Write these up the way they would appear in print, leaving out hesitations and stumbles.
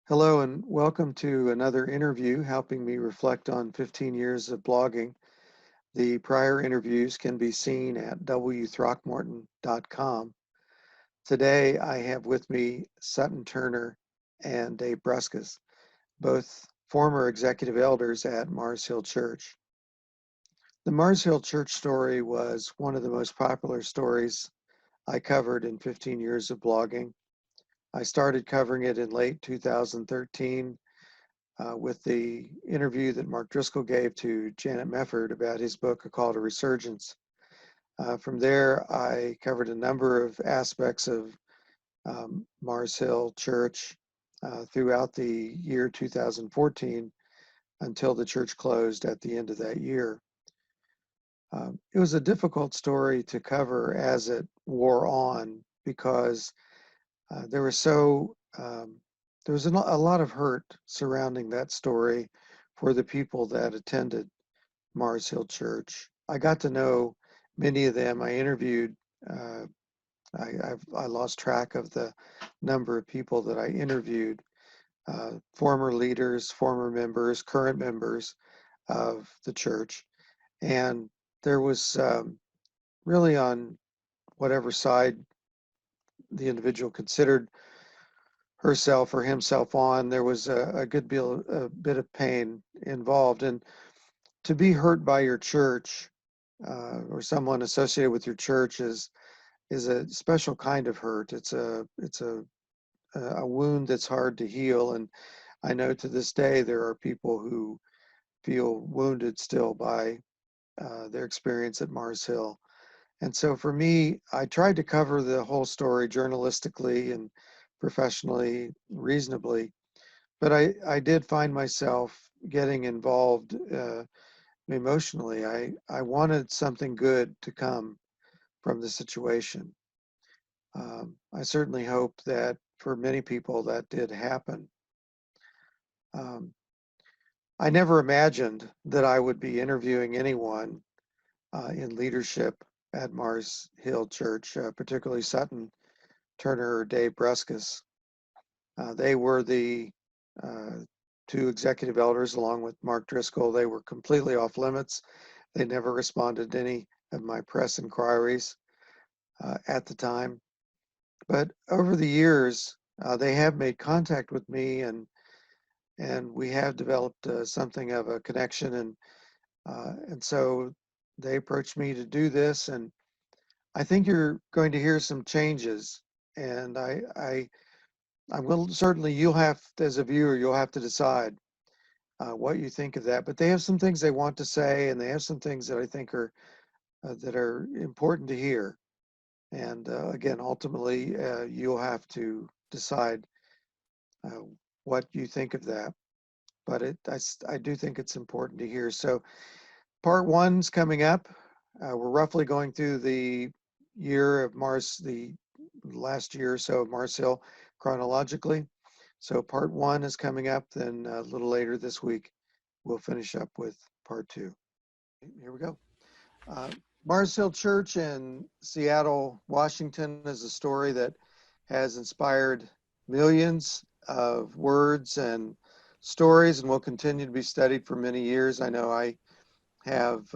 Hello and welcome to another interview helping me reflect on 15 years of blogging. The prior interviews can be seen at wthrockmorton.com. Today I have with me Sutton Turner and Dave Bruskas, both former executive elders at Mars Hill Church. The Mars Hill Church story was one of the most popular stories I covered in 15 years of blogging. I started covering it in late 2013 with the interview that Mark Driscoll gave to Janet Mefford about his book, A Call to Resurgence. From there, I covered a number of aspects of Mars Hill Church throughout the year 2014 until the church closed at the end of that year. It was a difficult story to cover as it wore on because there was a lot of hurt surrounding that story for the people that attended Mars Hill Church. I got to know many of them. I interviewed. I lost track of the number of people that I interviewed. Former leaders, former members, current members of the church, and there was really on whatever side the individual considered herself or himself on, there was a bit of pain involved. And to be hurt by your church or someone associated with your church is a special kind of hurt. It's a wound that's hard to heal. And I know to this day there are people who feel wounded still by their experience at Mars Hill. And so for me, I tried to cover the whole story journalistically and professionally, reasonably, but I did find myself getting involved emotionally. I wanted something good to come from the situation. I certainly hope that for many people that did happen. Um, I never imagined that I would be interviewing anyone in leadership at Mars Hill Church, particularly Sutton Turner or Dave Bruskas. They were the uh, two executive elders along with Mark Driscoll. They were completely off limits. They never responded to any of my press inquiries at the time. But over the years, they have made contact with me, and we have developed something of a connection. And so they approached me to do this, and I think you're going to hear some changes. And I will certainly, you'll have, as a viewer, you'll have to decide what you think of that. But they have some things they want to say, and they have some things that I think are that are important to hear. And again, ultimately, you'll have to decide uh, what you think of that. But I do think it's important to hear. So part one's coming up. We're roughly going through the year of Mars, the last year or so of Mars Hill chronologically. So part one is coming up. Then a little later this week, we'll finish up with part two. Here we go. Uh, Mars Hill Church in Seattle, Washington is a story that has inspired millions of words and stories and will continue to be studied for many years. I know I have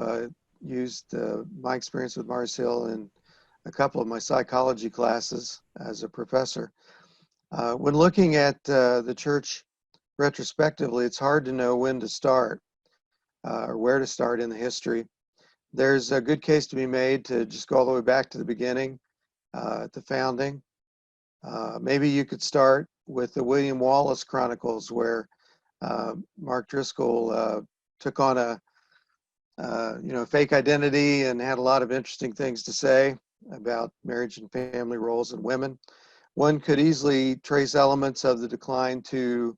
used my experience with Mars Hill in a couple of my psychology classes as a professor. When looking at the church retrospectively, it's hard to know when to start or where to start in the history. There's a good case to be made to just go all the way back to the beginning, at the founding. Maybe you could start with the William Wallace Chronicles, where Mark Driscoll took on a fake identity and had a lot of interesting things to say about marriage and family roles and women. One could easily trace elements of the decline to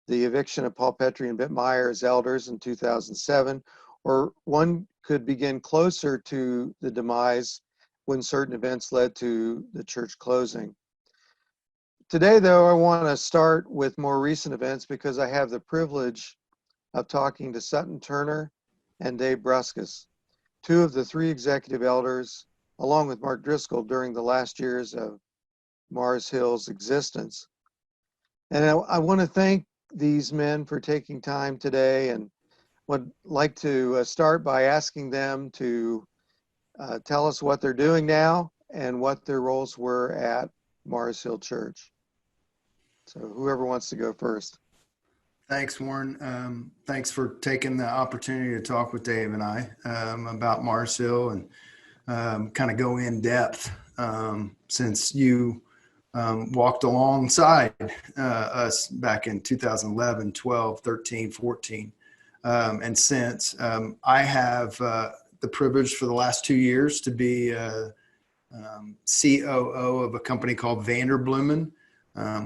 the eviction of Paul Petrie and Bitt Meyer as elders in 2007, or one could begin closer to the demise when certain events led to the church closing. Today, though, I want to start with more recent events because I have the privilege of talking to Sutton Turner and Dave Bruskas, two of the three executive elders, along with Mark Driscoll, during the last years of Mars Hill's existence. And I want to thank these men for taking time today, and would like to start by asking them to tell us what they're doing now and what their roles were at Mars Hill Church. So whoever wants to go first. Thanks, Warren. Thanks for taking the opportunity to talk with Dave and I about Mars Hill and kind of go in depth since you walked alongside us back in 2011, 12, 13, 14. And since I have the privilege for the last 2 years to be COO of a company called Vanderbloemen,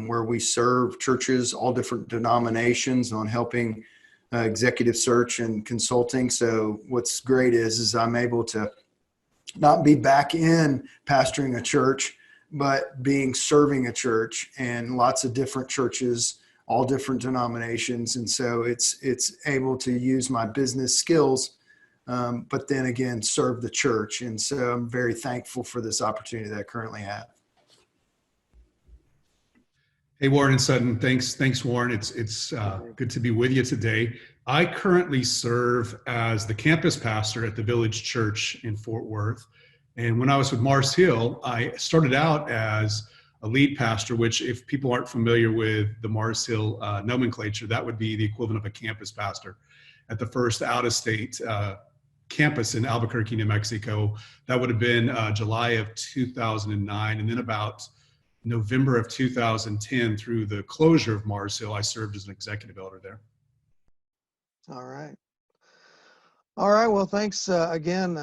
where we serve churches, all different denominations, on helping executive search and consulting. So what's great is I'm able to not be back in pastoring a church, but serving a church, and lots of different churches, all different denominations. And so it's able to use my business skills, but then again, serve the church. And so I'm very thankful for this opportunity that I currently have. Hey, Warren and Sutton. Thanks, Warren. It's good to be with you today. I currently serve as the campus pastor at the Village Church in Fort Worth. And when I was with Mars Hill, I started out as a lead pastor, which, if people aren't familiar with the Mars Hill nomenclature, that would be the equivalent of a campus pastor at the first out-of-state campus in Albuquerque, New Mexico. That would have been July of 2009. And then about November of 2010, through the closure of Mars Hill, I served as an executive elder there. All right. All right. Well, thanks again.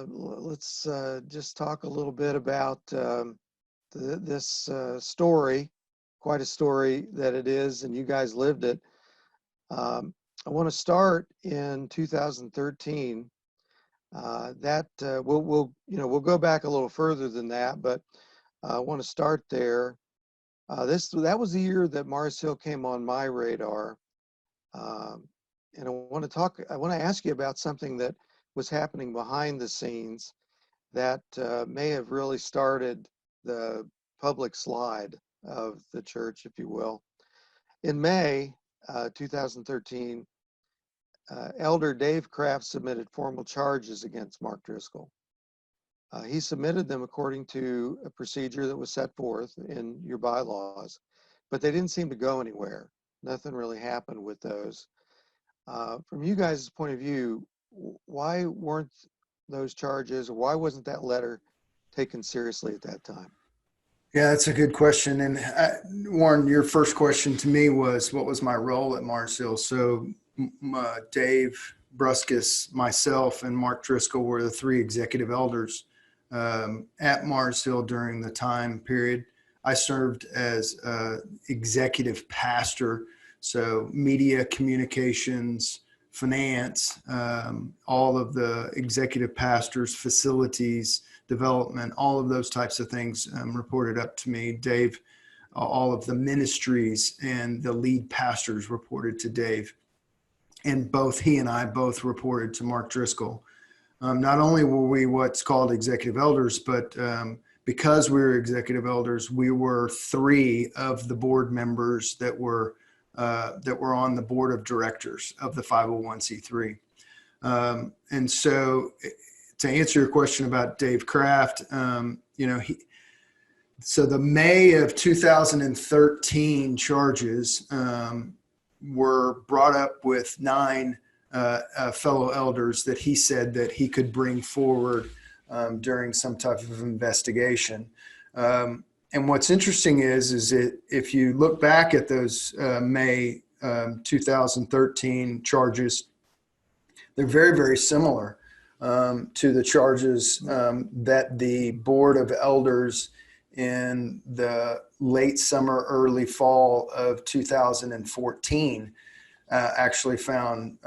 Let's just talk a little bit about this story, quite a story that it is, and you guys lived it. I want to start in 2013. We'll go back a little further than that, but I want to start there. That was the year that Mars Hill came on my radar, and I want to ask you about something that was happening behind the scenes that may have really started the public slide of the church, if you will. In May 2013, Elder Dave Kraft submitted formal charges against Mark Driscoll. He submitted them according to a procedure that was set forth in your bylaws, but they didn't seem to go anywhere. Nothing really happened with those. From you guys' point of view, why weren't those charges, or why wasn't that letter taken seriously at that time? Yeah, that's a good question. And Warren, your first question to me was, what was my role at Mars Hill? So Dave, Bruskas, myself, and Mark Driscoll were the three executive elders at Mars Hill during the time period. I served as executive pastor, so media, communications, finance, all of the executive pastors, facilities, development, all of those types of things reported up to me. Dave, all of the ministries and the lead pastors reported to Dave. And both he and I both reported to Mark Driscoll. Not only were we what's called executive elders, but because we were executive elders, we were three of the board members that were on the board of directors of the 501c3. And so, to answer your question about Dave Kraft, so the May of 2013 charges were brought up with 9 fellow elders that he said that he could bring forward during some type of investigation. And what's interesting is that if you look back at those May 2013 charges, they're very, very similar to the charges that the Board of Elders in the late summer, early fall of 2014 actually found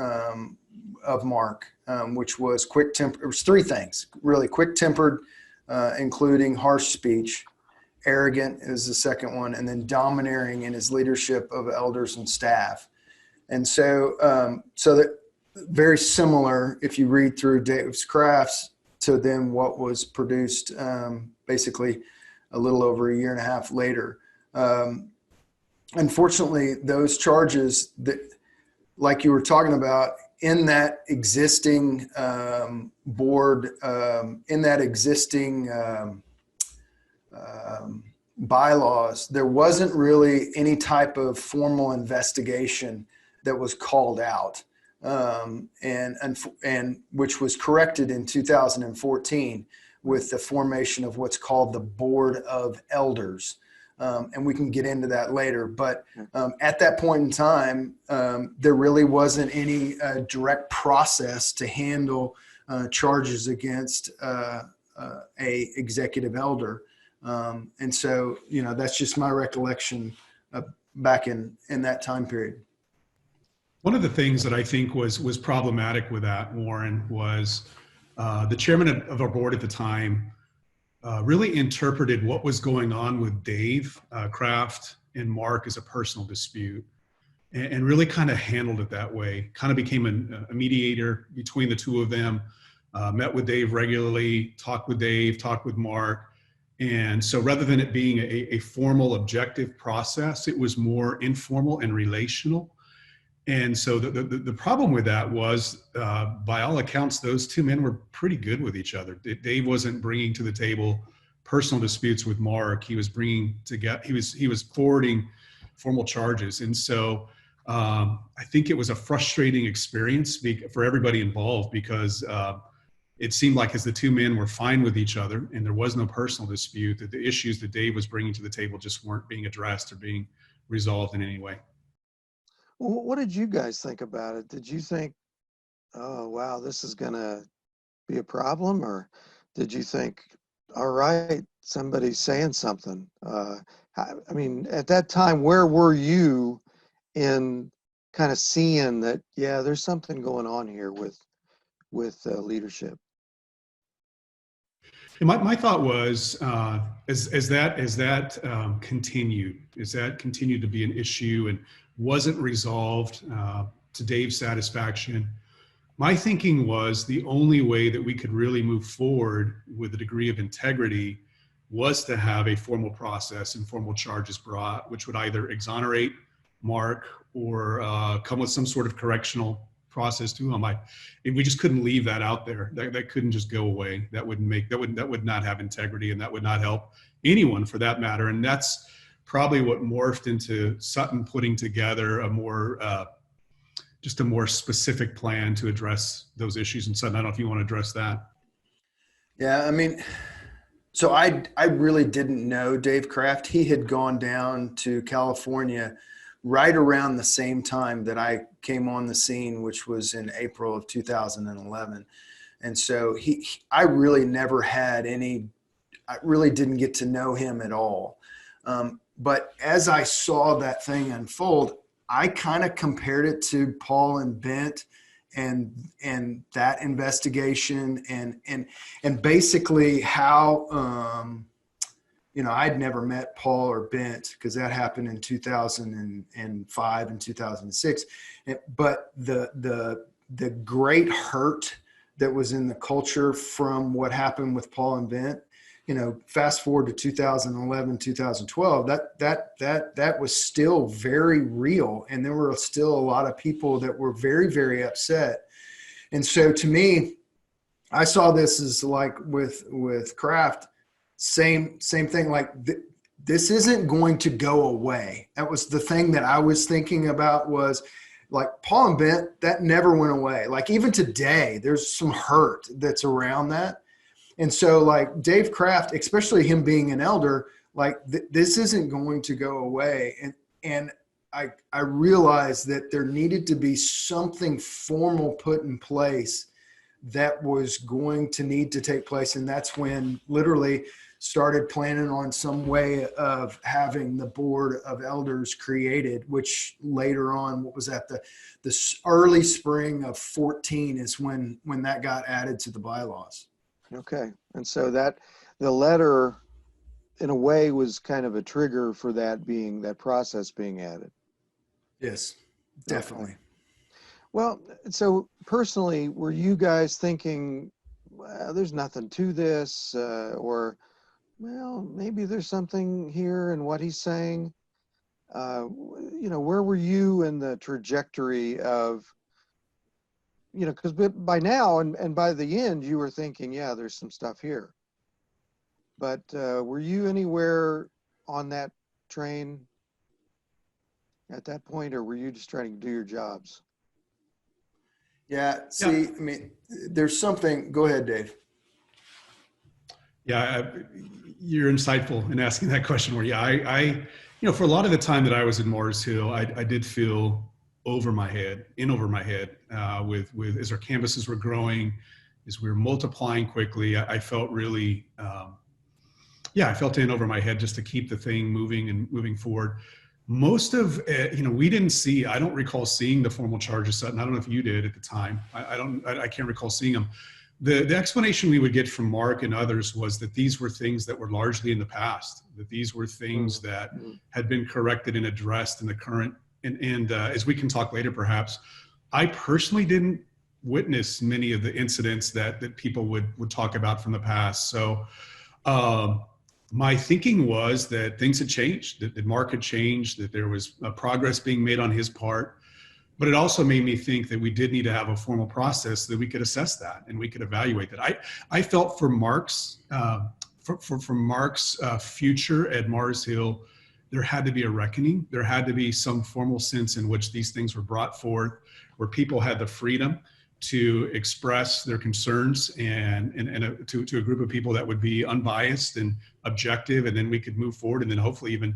of Mark, which was quick-tempered. It was 3 things, really: quick-tempered, including harsh speech; arrogant is the second one; and then domineering in his leadership of elders and staff. And so that very similar, if you read through Dave's Kraft's, to then what was produced basically a little over a year and a half later. unfortunately, those charges that, like you were talking about, in that existing board, in that existing bylaws, there wasn't really any type of formal investigation that was called out, and which was corrected in 2014 with the formation of what's called the Board of Elders. And we can get into that later. But at that point in time, there really wasn't any direct process to handle charges against a executive elder. And so, that's just my recollection back in that time period. One of the things that I think was problematic with that, Warren, was the chairman of our board at the time really interpreted what was going on with Dave Kraft and Mark as a personal dispute, and really kind of handled it that way. Kind of became a mediator between the two of them. Met with Dave regularly, talked with Dave, talked with Mark. And so rather than it being a formal objective process, it was more informal and relational. And so the problem with that was, by all accounts, those two men were pretty good with each other. Dave wasn't bringing to the table personal disputes with Mark. He was bringing together, he was forwarding formal charges. And so I think it was a frustrating experience for everybody involved, because it seemed like as the two men were fine with each other and there was no personal dispute, that the issues that Dave was bringing to the table just weren't being addressed or being resolved in any way. Well, what did you guys think about it? Did you think, oh, wow, this is going to be a problem? Or did you think, all right, somebody's saying something? I mean, at that time, where were you in kind of seeing that, yeah, there's something going on here with leadership? And my thought was, as that continued to be an issue and wasn't resolved to Dave's satisfaction, my thinking was the only way that we could really move forward with a degree of integrity was to have a formal process and formal charges brought, which would either exonerate Mark or come with some sort of correctional process to him. We just couldn't leave that out there. That couldn't just go away. That would not have integrity, and that would not help anyone for that matter. And that's probably what morphed into Sutton putting together just a more specific plan to address those issues. And Sutton, I don't know if you want to address that. Yeah, I mean, so I really didn't know Dave Kraft. He had gone down to California right around the same time that I came on the scene, which was in April of 2011. And so I really never had I really didn't get to know him at all. But as I saw that thing unfold, I kind of compared it to Paul and Bent and that investigation and basically how, I'd never met Paul or Bent because that happened in 2005 and 2006. But the great hurt that was in the culture from what happened with Paul and Bent, fast forward to 2011, 2012, that was still very real. And there were still a lot of people that were very, very upset. And so to me, I saw this as like with Kraft, same thing. Like this isn't going to go away. That was the thing that I was thinking about, was like Paul and Bent, that never went away. Like even today, there's some hurt that's around that. And so like Dave Kraft, especially him being an elder, like this isn't going to go away. And I realized that there needed to be something formal put in place that was going to need to take place. And that's when literally started planning on some way of having the Board of Elders created, which later on, what was that, the early spring of 14 is when that got added to the bylaws. Okay. And so that the letter in a way was kind of a trigger for that process being added. Yes, definitely. Okay. Well, so personally, were you guys thinking, well, there's nothing to this, or, well, maybe there's something here in what he's saying? where were you in the trajectory of, because by now and by the end, you were thinking, yeah, there's some stuff here. But were you anywhere on that train at that point, or were you just trying to do your jobs? Yeah. See, I mean, there's something. Go ahead, Dave. Yeah, you're insightful in asking that question. Where I for a lot of the time that I was in Mars Hill, I did feel over my head with as our campuses were growing, as we were multiplying quickly. I felt really, I felt in over my head just to keep the thing moving and moving forward. Most of we didn't see. I don't recall seeing the formal charges, Sutton. I don't know if you did at the time. I can't recall seeing them. The explanation we would get from Mark and others was that these were things that were largely in the past, that these were things that had been corrected and addressed in the current, and as we can talk later perhaps, I personally didn't witness many of the incidents that people would talk about from the past. So my thinking was that things had changed, that Mark had changed, that there was progress being made on his part. But it also made me think that we did need to have a formal process so that we could assess that and we could evaluate that. I felt for Mark's future at Mars Hill, there had to be a reckoning. There had to be some formal sense in which these things were brought forth, where people had the freedom to express their concerns and to a group of people that would be unbiased and objective, and then we could move forward, and then hopefully even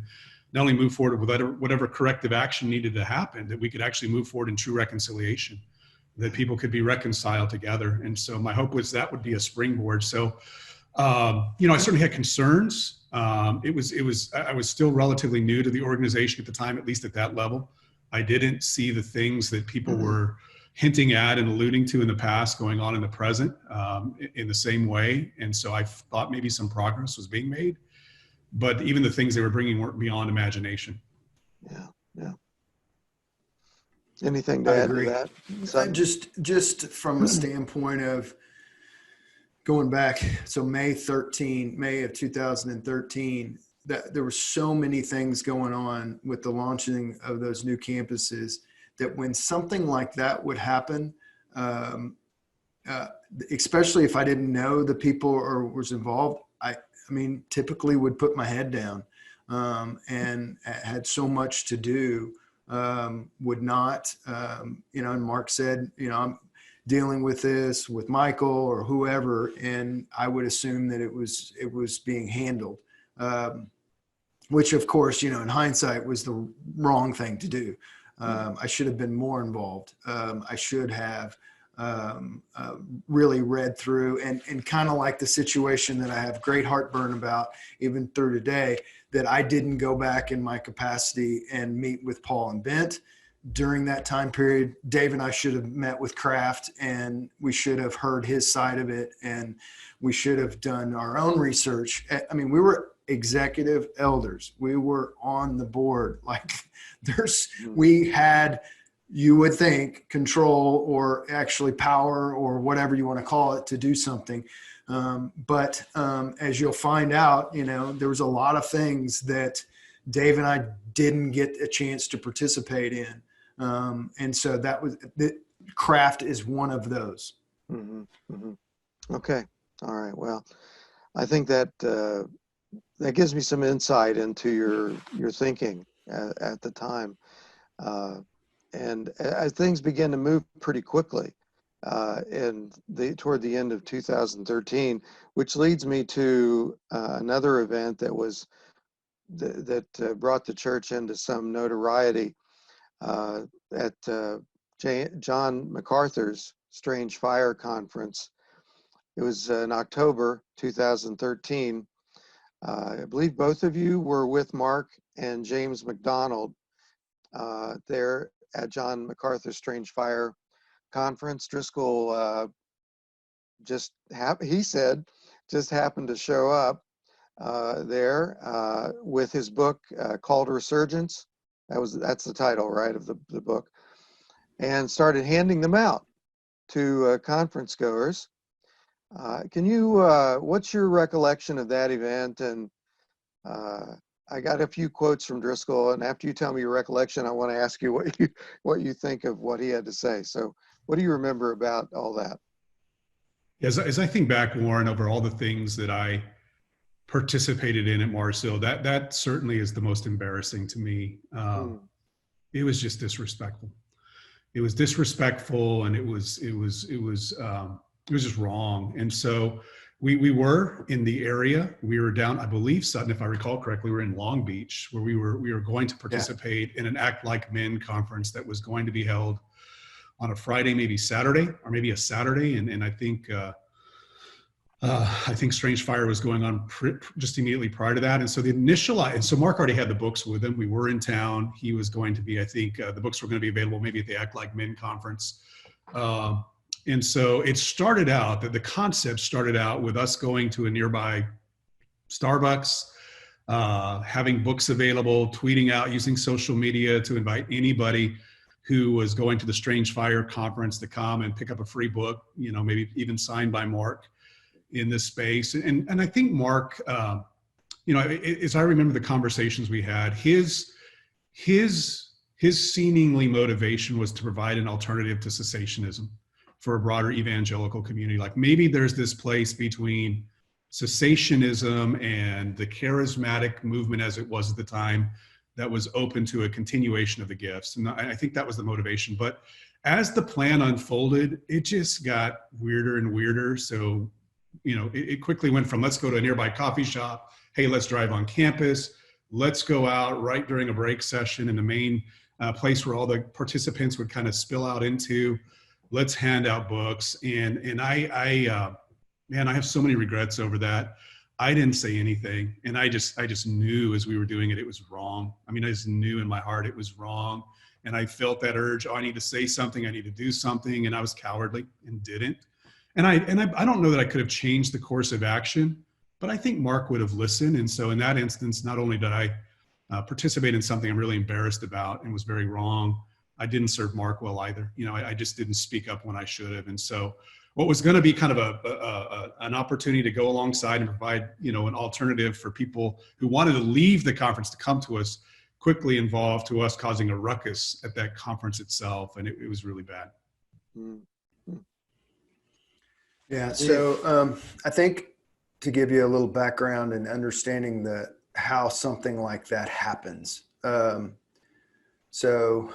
not only move forward with whatever corrective action needed to happen, that we could actually move forward in true reconciliation, that people could be reconciled together. And so my hope was that would be a springboard. So, I certainly had concerns. I was still relatively new to the organization at the time, at least at that level. I didn't see the things that people were hinting at and alluding to in the past going on in the present in the same way. And so I thought maybe some progress was being made. But even the things they were bringing weren't beyond imagination. Yeah. Anything to add to that? Just from a standpoint of going back, so May of 2013, that there were so many things going on with the launching of those new campuses that when something like that would happen, especially if I didn't know the people or was involved, I mean, typically would put my head down and had so much to do, would not, and Mark said, I'm dealing with this with Michael or whoever, and I would assume that it was being handled, which of course, in hindsight was the wrong thing to do. I should have been more involved. I should have really read through and kind of like the situation that I have great heartburn about even through today, that I didn't go back in my capacity and meet with Paul and Bent during that time period. Dave and I should have met with Kraft and we should have heard his side of it, and we should have done our own research. I mean, we were executive elders. We were on the board. Like we had, you would think, control or actually power or whatever you want to call it to do something. But as you'll find out, there was a lot of things that Dave and I didn't get a chance to participate in. And so Kraft is one of those. Mm-hmm. Mm-hmm. Okay. All right. Well, I think that gives me some insight into your thinking at the time. And as things began to move pretty quickly toward the end of 2013, which leads me to another event that brought the church into some notoriety at John MacArthur's Strange Fire Conference. It was in October 2013. I believe both of you were with Mark and James McDonald there at John MacArthur's Strange Fire Conference. Driscoll just happened to show up there with his book called Resurgence. That's the title, right, of the book, and started handing them out to conference goers. Can you? What's your recollection of that event? And I got a few quotes from Driscoll, and after you tell me your recollection, I want to ask you what you think of what he had to say. So, what do you remember about all that? As I think back, Warren, over all the things that I participated in at Mars Hill, that certainly is the most embarrassing to me. Hmm. It was just disrespectful. It was disrespectful, and it was just wrong. And so we were in the area. We were down, I believe, Sutton, if I recall correctly, we were in Long Beach, where we were going to participate in an Act Like Men conference that was going to be held on a Friday, maybe Saturday, or maybe a Saturday. And I think Strange Fire was going on just immediately prior to that. And so and so Mark already had the books with him. We were in town. He was going to be, I think the books were going to be available maybe at the Act Like Men conference. And so it started out, that the concept started out with us going to a nearby Starbucks, having books available, tweeting out, using social media to invite anybody who was going to the Strange Fire conference to come and pick up a free book, maybe even signed by Mark in this space. And I think Mark, as I remember the conversations we had, his seemingly motivation was to provide an alternative to cessationism for a broader evangelical community. Like, maybe there's this place between cessationism and the charismatic movement as it was at the time that was open to a continuation of the gifts. And I think that was the motivation. But as the plan unfolded, it just got weirder and weirder. So, it quickly went from, let's go to a nearby coffee shop. Hey, let's drive on campus. Let's go out right during a break session in the main place where all the participants would kind of spill out into. Let's hand out books. And I have so many regrets over that. I didn't say anything. And I just knew as we were doing it, it was wrong. I mean, I just knew in my heart it was wrong. And I felt that urge, I need to say something. I need to do something. And I was cowardly and didn't. And I don't know that I could have changed the course of action, but I think Mark would have listened. And so in that instance, not only did I participate in something I'm really embarrassed about and was very wrong, I didn't serve Mark well either. I just didn't speak up when I should have. And so what was going to be kind of an opportunity to go alongside and provide, an alternative for people who wanted to leave the conference to come to us, quickly involved to us causing a ruckus at that conference itself. And it was really bad. Mm. Yeah. So I think, to give you a little background and understanding how something like that happens. So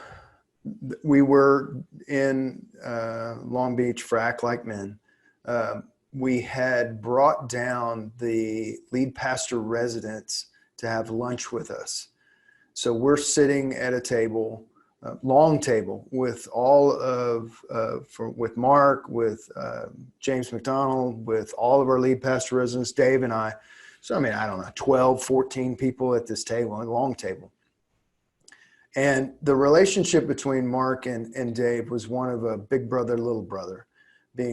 we were in Long Beach for Act Like Men. We had brought down the lead pastor residents to have lunch with us. So we're sitting at a table, long table, with all of, with Mark, with James McDonald, with all of our lead pastor residents, Dave and I. So, I don't know, 12, 14 people at this table, a long table. And the relationship between Mark and Dave was one of a big brother, little brother,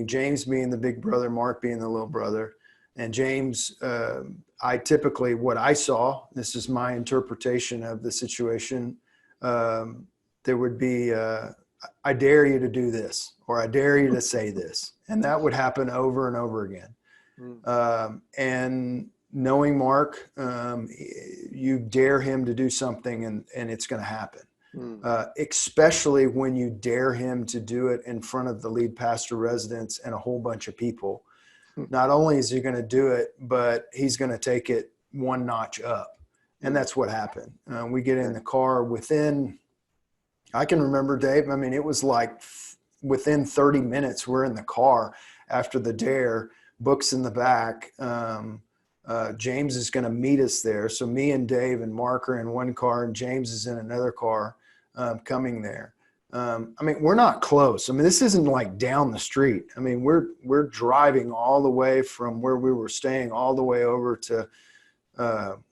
James being the big brother, Mark being the little brother. And James, what I saw, this is my interpretation of the situation, there would be, I dare you to do this, or I dare you to say this. And that would happen over and over again. And knowing Mark, you dare him to do something and it's going to happen. Especially when you dare him to do it in front of the lead pastor residents and a whole bunch of people. Not only is he going to do it, but he's going to take it one notch up. And that's what happened. We get in the car I can remember, Dave, it was like within 30 minutes, we're in the car after the dare, books in the back. James is going to meet us there. So me and Dave and Mark are in one car and James is in another car coming there. We're not close. This isn't like down the street. We're driving all the way from where we were staying all the way over to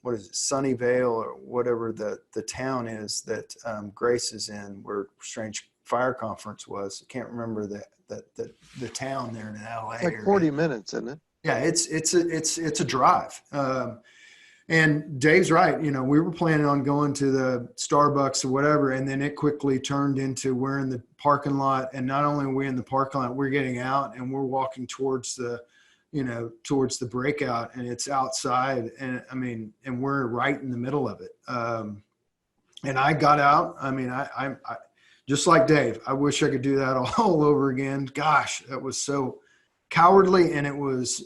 what is it, Sunnyvale or whatever the town is that Grace is in, where Strange Fire Conference was. I can't remember the town there in LA. It's like 40 minutes, isn't it? Yeah, it's a drive. And Dave's right. We were planning on going to the Starbucks or whatever, and then it quickly turned into we're in the parking lot. And not only are we in the parking lot, we're getting out and we're walking towards the towards the breakout, and it's outside, and I mean, and we're right in the middle of it. And I got out. I mean, I just like Dave, I wish I could do that all over again. Gosh, that was so cowardly, and it was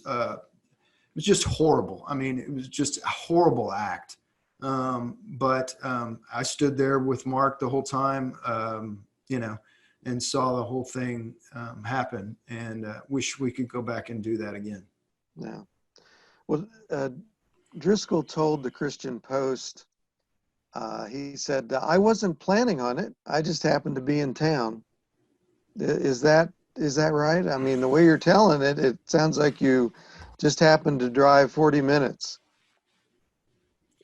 just horrible. I mean, it was just a horrible act. But I stood there with Mark the whole time, and saw the whole thing happen, and wish we could go back and do that again. Yeah. Well, Driscoll told the Christian Post, he said, I wasn't planning on it. I just happened to be in town. Is that right? I mean, the way you're telling it, it sounds like you just happened to drive 40 minutes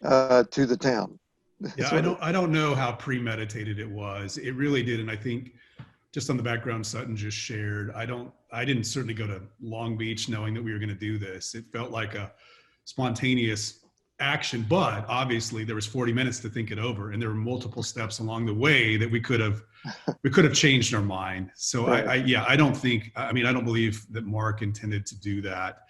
to the town. Yeah, I don't know how premeditated it was. It really did, and I think just on the background Sutton just shared, I didn't certainly go to Long Beach knowing that we were going to do this. It felt like a spontaneous action, but obviously there was 40 minutes to think it over, and there were multiple steps along the way that we could have changed our mind. So right. I don't believe that Mark intended to do that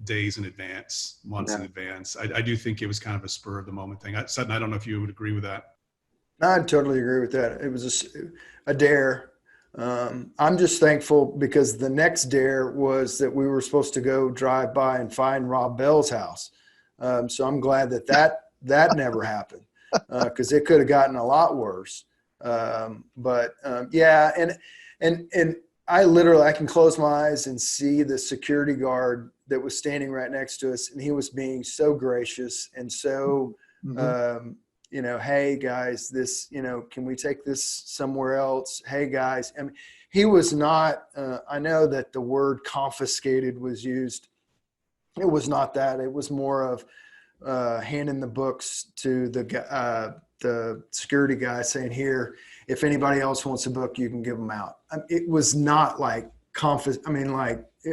days in advance, months in advance. I do think it was kind of a spur of the moment thing. Sutton, I don't know if you would agree with that. I totally agree with that. It was a dare. I'm just thankful because the next dare was that we were supposed to go drive by and find Rob Bell's house. So I'm glad that never happened, because it could have gotten a lot worse. And I can close my eyes and see the security guard that was standing right next to us, and he was being so gracious and so, hey guys, this, can we take this somewhere else? Hey guys. I mean, he was not, I know that the word confiscated was used. It was not that. It was more of handing the books to the security guy saying, here, if anybody else wants a book, you can give them out. It was not like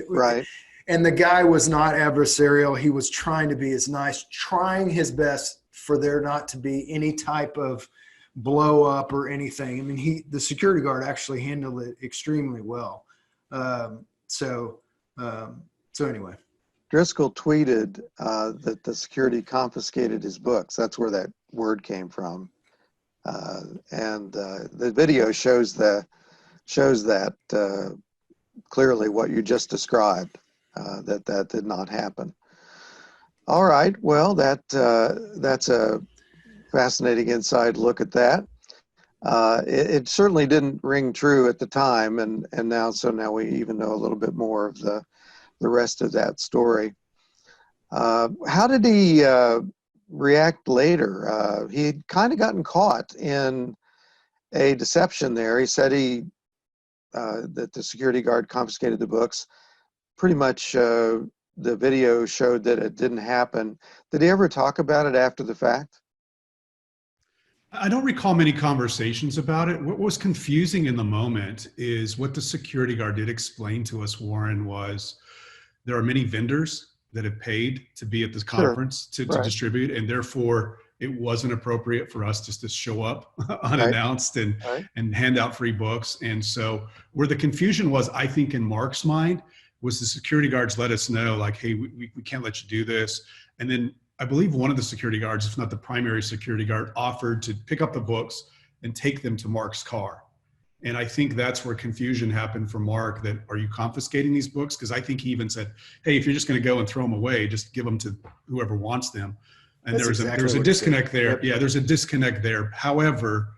right. And the guy was not adversarial. He was trying to be as nice, trying his best for there not to be any type of blow up or anything. I mean, the security guard actually handled it extremely well. So anyway. Driscoll tweeted that the security confiscated his books. That's where that word came from. And the video shows that clearly what you just described, that did not happen. All right, well, that's a fascinating inside look at that. It certainly didn't ring true at the time, and now we even know a little bit more of the rest of that story. How did he react later? He had kind of gotten caught in a deception there. He said that the security guard confiscated the books. Pretty much the video showed that it didn't happen. Did he ever talk about it after the fact? I don't recall many conversations about it. What was confusing in the moment is what the security guard did explain to us, Warren, was there are many vendors that have paid to be at this conference to distribute, and therefore it wasn't appropriate for us just to show up unannounced and hand out free books. And so where the confusion was, I think in Mark's mind, was the security guards let us know, like, hey, we can't let you do this. And then I believe one of the security guards, if not the primary security guard, offered to pick up the books and take them to Mark's car. And I think that's where confusion happened for Mark, that, are you confiscating these books? Because I think he even said, hey, if you're just going to go and throw them away, just give them to whoever wants them. And there was a disconnect there. Yep. Yeah, there's a disconnect there. However,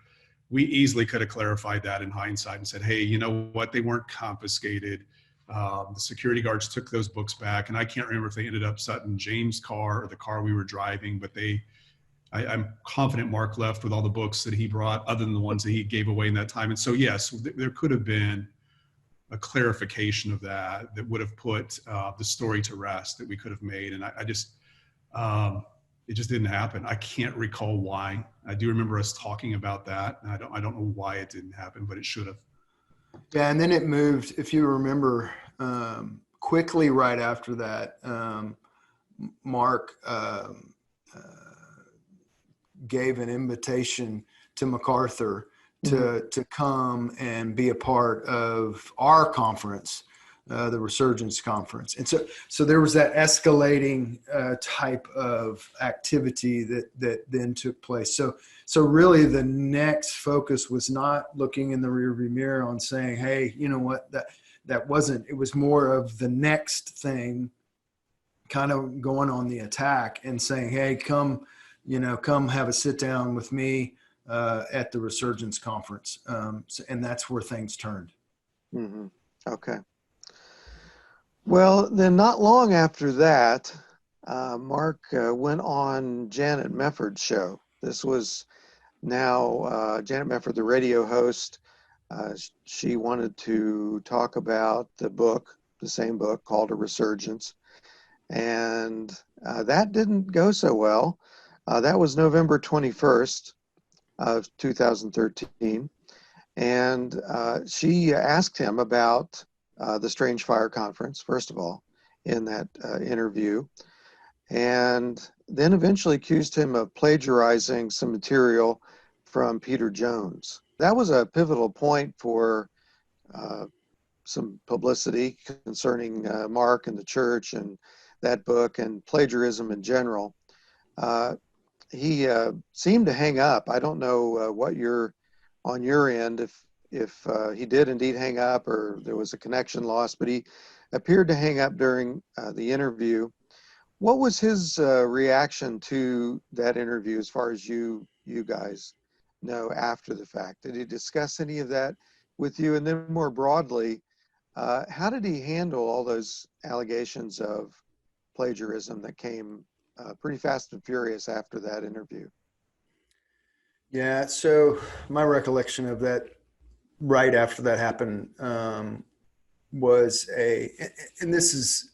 we easily could have clarified that in hindsight and said, hey, you know what? They weren't confiscated. The security guards took those books back. And I can't remember if they ended up Sutton James' car or the car we were driving, but I'm confident Mark left with all the books that he brought, other than the ones that he gave away in that time. And so, yes, there could have been a clarification of that would have put the story to rest that we could have made. And it just didn't happen. I can't recall why. I do remember us talking about that. And I don't know why it didn't happen, but it should have. Yeah, and then it moved, if you remember, quickly right after that, Mark gave an invitation to MacArthur to come and be a part of our conference. the Resurgence Conference. And so there was that escalating type of activity that then took place. So really the next focus was not looking in the rearview mirror on saying, hey, you know what, that wasn't, it was more of the next thing kind of going on the attack and saying, hey, come have a sit down with me at the Resurgence Conference. And that's where things turned. Mm-hmm. Okay. Well, then not long after that, Mark went on Janet Mefford's show. This was now Janet Mefford, the radio host. She wanted to talk about the same book called A Resurgence. And that didn't go so well. That was November 21st of 2013. And she asked him about the Strange Fire Conference, first of all, in that interview, and then eventually accused him of plagiarizing some material from Peter Jones. That was a pivotal point for some publicity concerning Mark and the church and that book and plagiarism in general. He seemed to hang up. I don't know what you're on your end, if he did indeed hang up or there was a connection lost, but he appeared to hang up during the interview. What was his reaction to that interview as far as you guys know after the fact? Did he discuss any of that with you? And then more broadly, how did he handle all those allegations of plagiarism that came pretty fast and furious after that interview? Yeah, so my recollection of that right after that happened was and this is,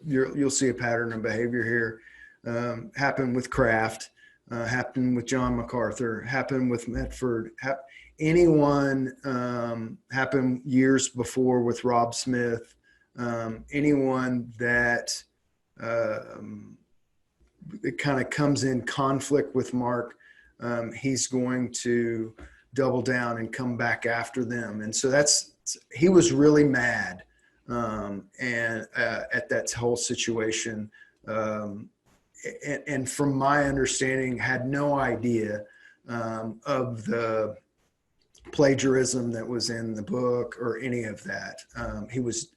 you'll see a pattern of behavior here. Happened with Kraft, happened with John MacArthur, happened with Medford, anyone, happened years before with Rob Smith, anyone that it kind of comes in conflict with Mark, he's going to double down and come back after them. And so he was really mad at that whole situation. And from my understanding, had no idea of the plagiarism that was in the book or any of that. He was,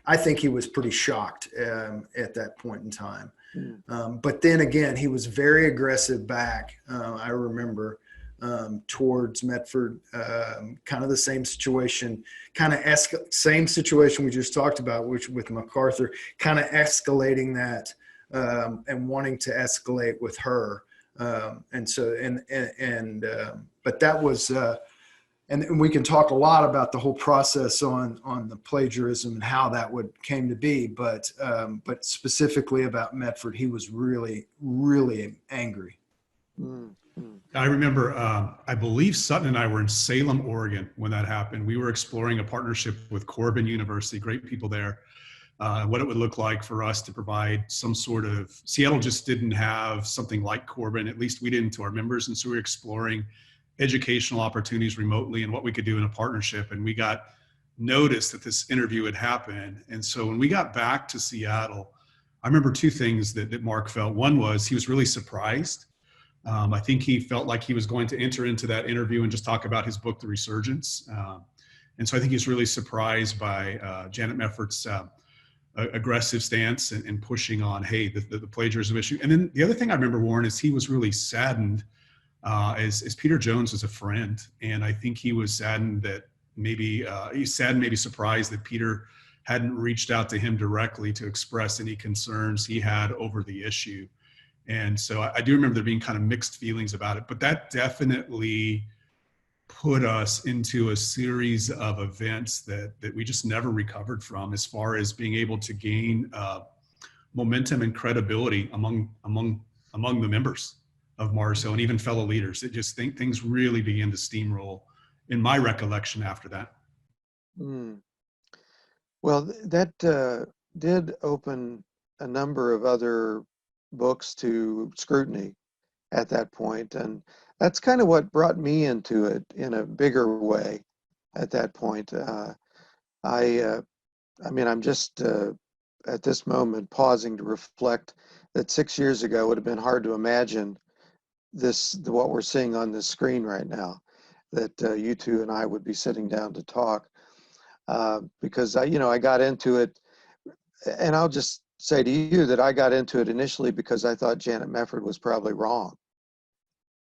I think he was pretty shocked at that point in time. But then again, he was very aggressive back. I remember towards Medford, kind of the same situation, same situation we just talked about, which with MacArthur, kind of escalating that and wanting to escalate with her. But that was, and we can talk a lot about the whole process on the plagiarism and how that came to be, but specifically about Medford, he was really, really angry. I remember, I believe Sutton and I were in Salem, Oregon when that happened. We were exploring a partnership with Corban University, great people there, what it would look like for us to provide some sort of, Seattle just didn't have something like Corban, at least we didn't, to our members. And so we were exploring educational opportunities remotely and what we could do in a partnership. And we got notice that this interview had happened. And so when we got back to Seattle, I remember two things that Mark felt. One was he was really surprised. I think he felt like he was going to enter into that interview and just talk about his book, The Resurgence. And so I think he was really surprised by Janet Mefford's aggressive stance and pushing on, hey, the plagiarism issue. And then the other thing I remember, Warren, is he was really saddened as Peter Jones was a friend. And I think he was saddened that maybe surprised that Peter hadn't reached out to him directly to express any concerns he had over the issue. And so I do remember there being kind of mixed feelings about it, but that definitely put us into a series of events that we just never recovered from, as far as being able to gain momentum and credibility among the members of Mars Hill and even fellow leaders. It just things really began to steamroll in my recollection after that. Well, that did open a number of other books to scrutiny at that point, and that's kind of what brought me into it in a bigger way at that point. I mean, I'm just at this moment pausing to reflect that 6 years ago would have been hard to imagine what we're seeing on this screen right now, that you two and I would be sitting down to talk, because I got into it, and I'll just say to you that I got into it initially because I thought Janet Mefford was probably wrong.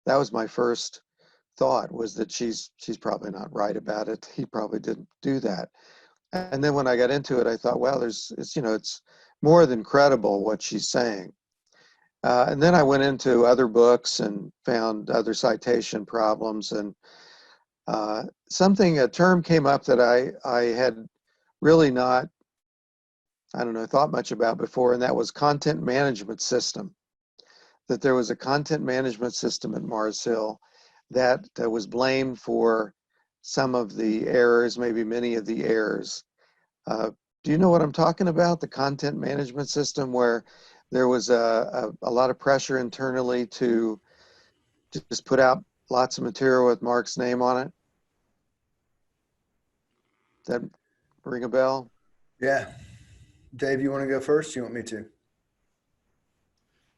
That was my first thought, was that she's probably not right about it. He probably didn't do that. And then when I got into it, I thought, well, it's more than credible what she's saying. And then I went into other books and found other citation problems, and a term came up that I had really not, thought much about before, and that was content management system. That there was a content management system at Mars Hill that was blamed for some of the errors, maybe many of the errors. Do you know what I'm talking about? The content management system, where there was a lot of pressure internally to just put out lots of material with Mark's name on it. Does that ring a bell? Yeah. Dave, you want to go first? You want me to?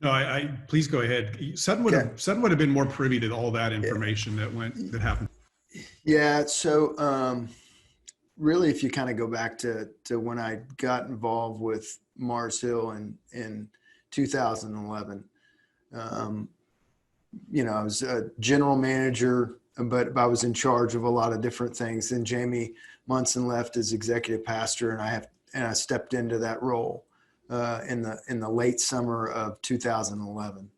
No, I please go ahead. Sutton would have been more privy to all that information that happened. Yeah. So really, if you kind of go back to when I got involved with Mars Hill in 2011, I was a general manager, but I was in charge of a lot of different things. Then Jamie Munson left as executive pastor, and I stepped into that role in the late summer of 2011.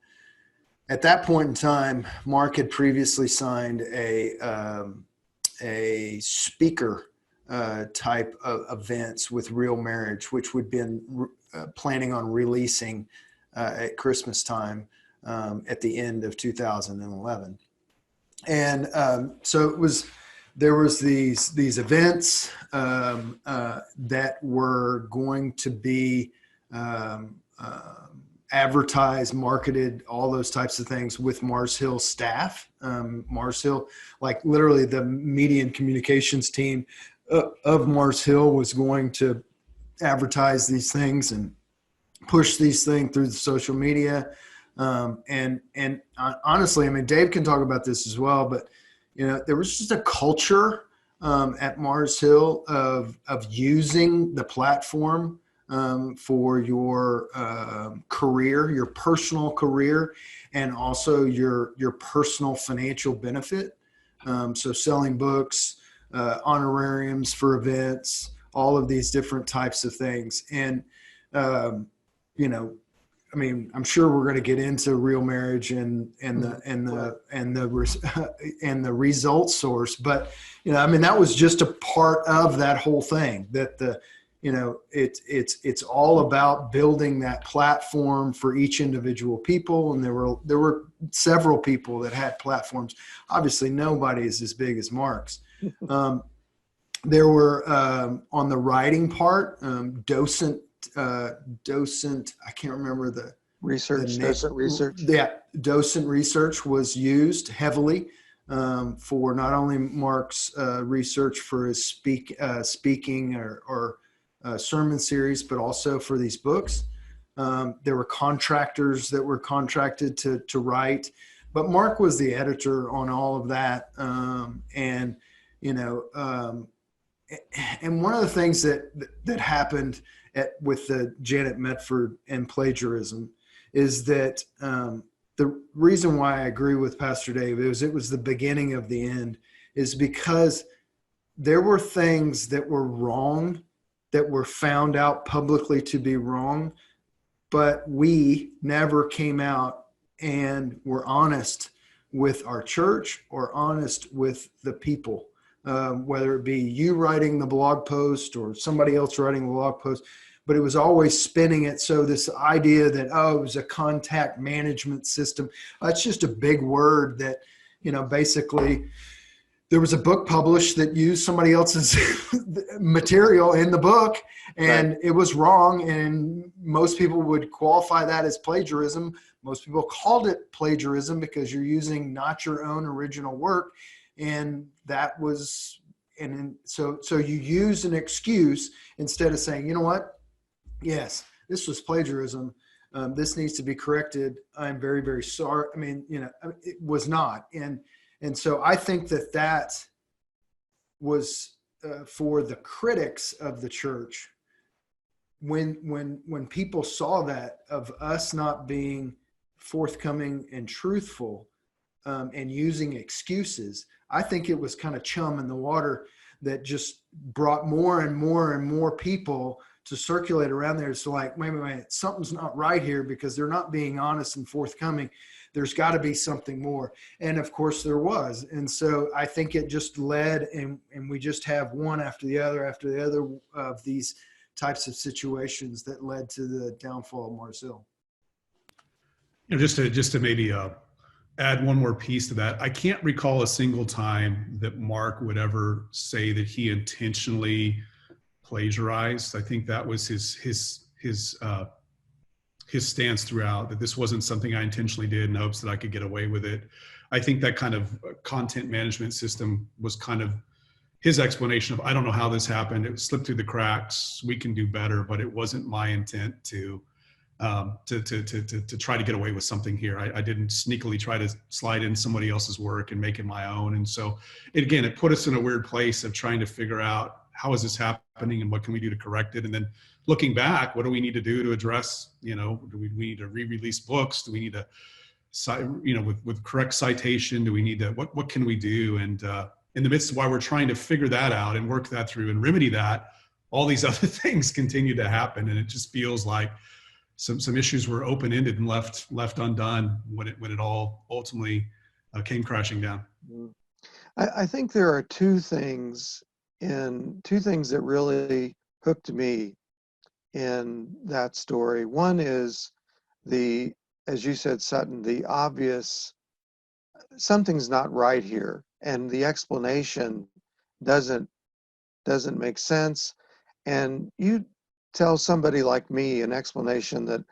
At that point in time, Mark had previously signed a speaker type of events with Real Marriage, which we'd been planning on releasing at Christmas time at the end of 2011. And so there was these events that were going to be advertised, marketed, all those types of things with Mars Hill staff. Mars Hill, like literally the media and communications team of Mars Hill, was going to advertise these things and push these things through the social media. And honestly, I mean, Dave can talk about this as well, but there was just a culture at Mars Hill of using the platform for your career, your personal career, and also your personal financial benefit. So selling books, honorariums for events, all of these different types of things. And, I mean, I'm sure we're going to get into Real Marriage and the result source, but I mean, that was just a part of that whole thing. That it's all about building that platform for each individual people, and there were several people that had platforms. Obviously, nobody is as big as Mark's. There were on the writing part, docent. I can't remember the research. Docent research. Yeah, docent research was used heavily for not only Mark's research for his speaking or sermon series, but also for these books. There were contractors that were contracted to write, but Mark was the editor on all of that. And one of the things that happened with the Janet Mefford and plagiarism is that the reason why I agree with Pastor Dave is it was the beginning of the end, is because there were things that were wrong that were found out publicly to be wrong, but we never came out and were honest with our church or honest with the people, whether it be you writing the blog post or somebody else writing the blog post. But it was always spinning it. So this idea that, it was a contact management system, that's just a big word that, basically there was a book published that used somebody else's material in the book, and right. It was wrong. And most people would qualify that as plagiarism. Most people called it plagiarism because you're using not your own original work. And that was, so you use an excuse instead of saying, you know what? Yes, this was plagiarism. This needs to be corrected. I'm very, very sorry. I mean, it was not. And so I think that was for the critics of the church, when people saw that of us not being forthcoming and truthful, and using excuses, I think it was kind of chum in the water that just brought more and more and more people to circulate around there. It's like, wait, something's not right here, because they're not being honest and forthcoming. There's got to be something more. And of course there was. And so I think it just led, and we just have one after the other of these types of situations that led to the downfall of Mars Hill. Just to maybe add one more piece to that. I can't recall a single time that Mark would ever say that he intentionally plagiarized. I think that was his stance throughout, that this wasn't something I intentionally did in hopes that I could get away with it. I think that kind of content management system was kind of his explanation of, I don't know how this happened. It slipped through the cracks. We can do better, but it wasn't my intent to try to get away with something here. I didn't sneakily try to slide in somebody else's work and make it my own. And so it put us in a weird place of trying to figure out, how is this happening and what can we do to correct it? And then looking back, what do we need to do to address, do we need to re-release books? Do we need to, with correct citation, do we need to, what can we do? And in the midst of while we're trying to figure that out and work that through and remedy that, all these other things continue to happen. And it just feels like some issues were open-ended and left undone when it all ultimately came crashing down. I think there are two things that really hooked me in that story. One is as you said, Sutton, the obvious, something's not right here, and the explanation doesn't make sense. And you tell somebody like me an explanation that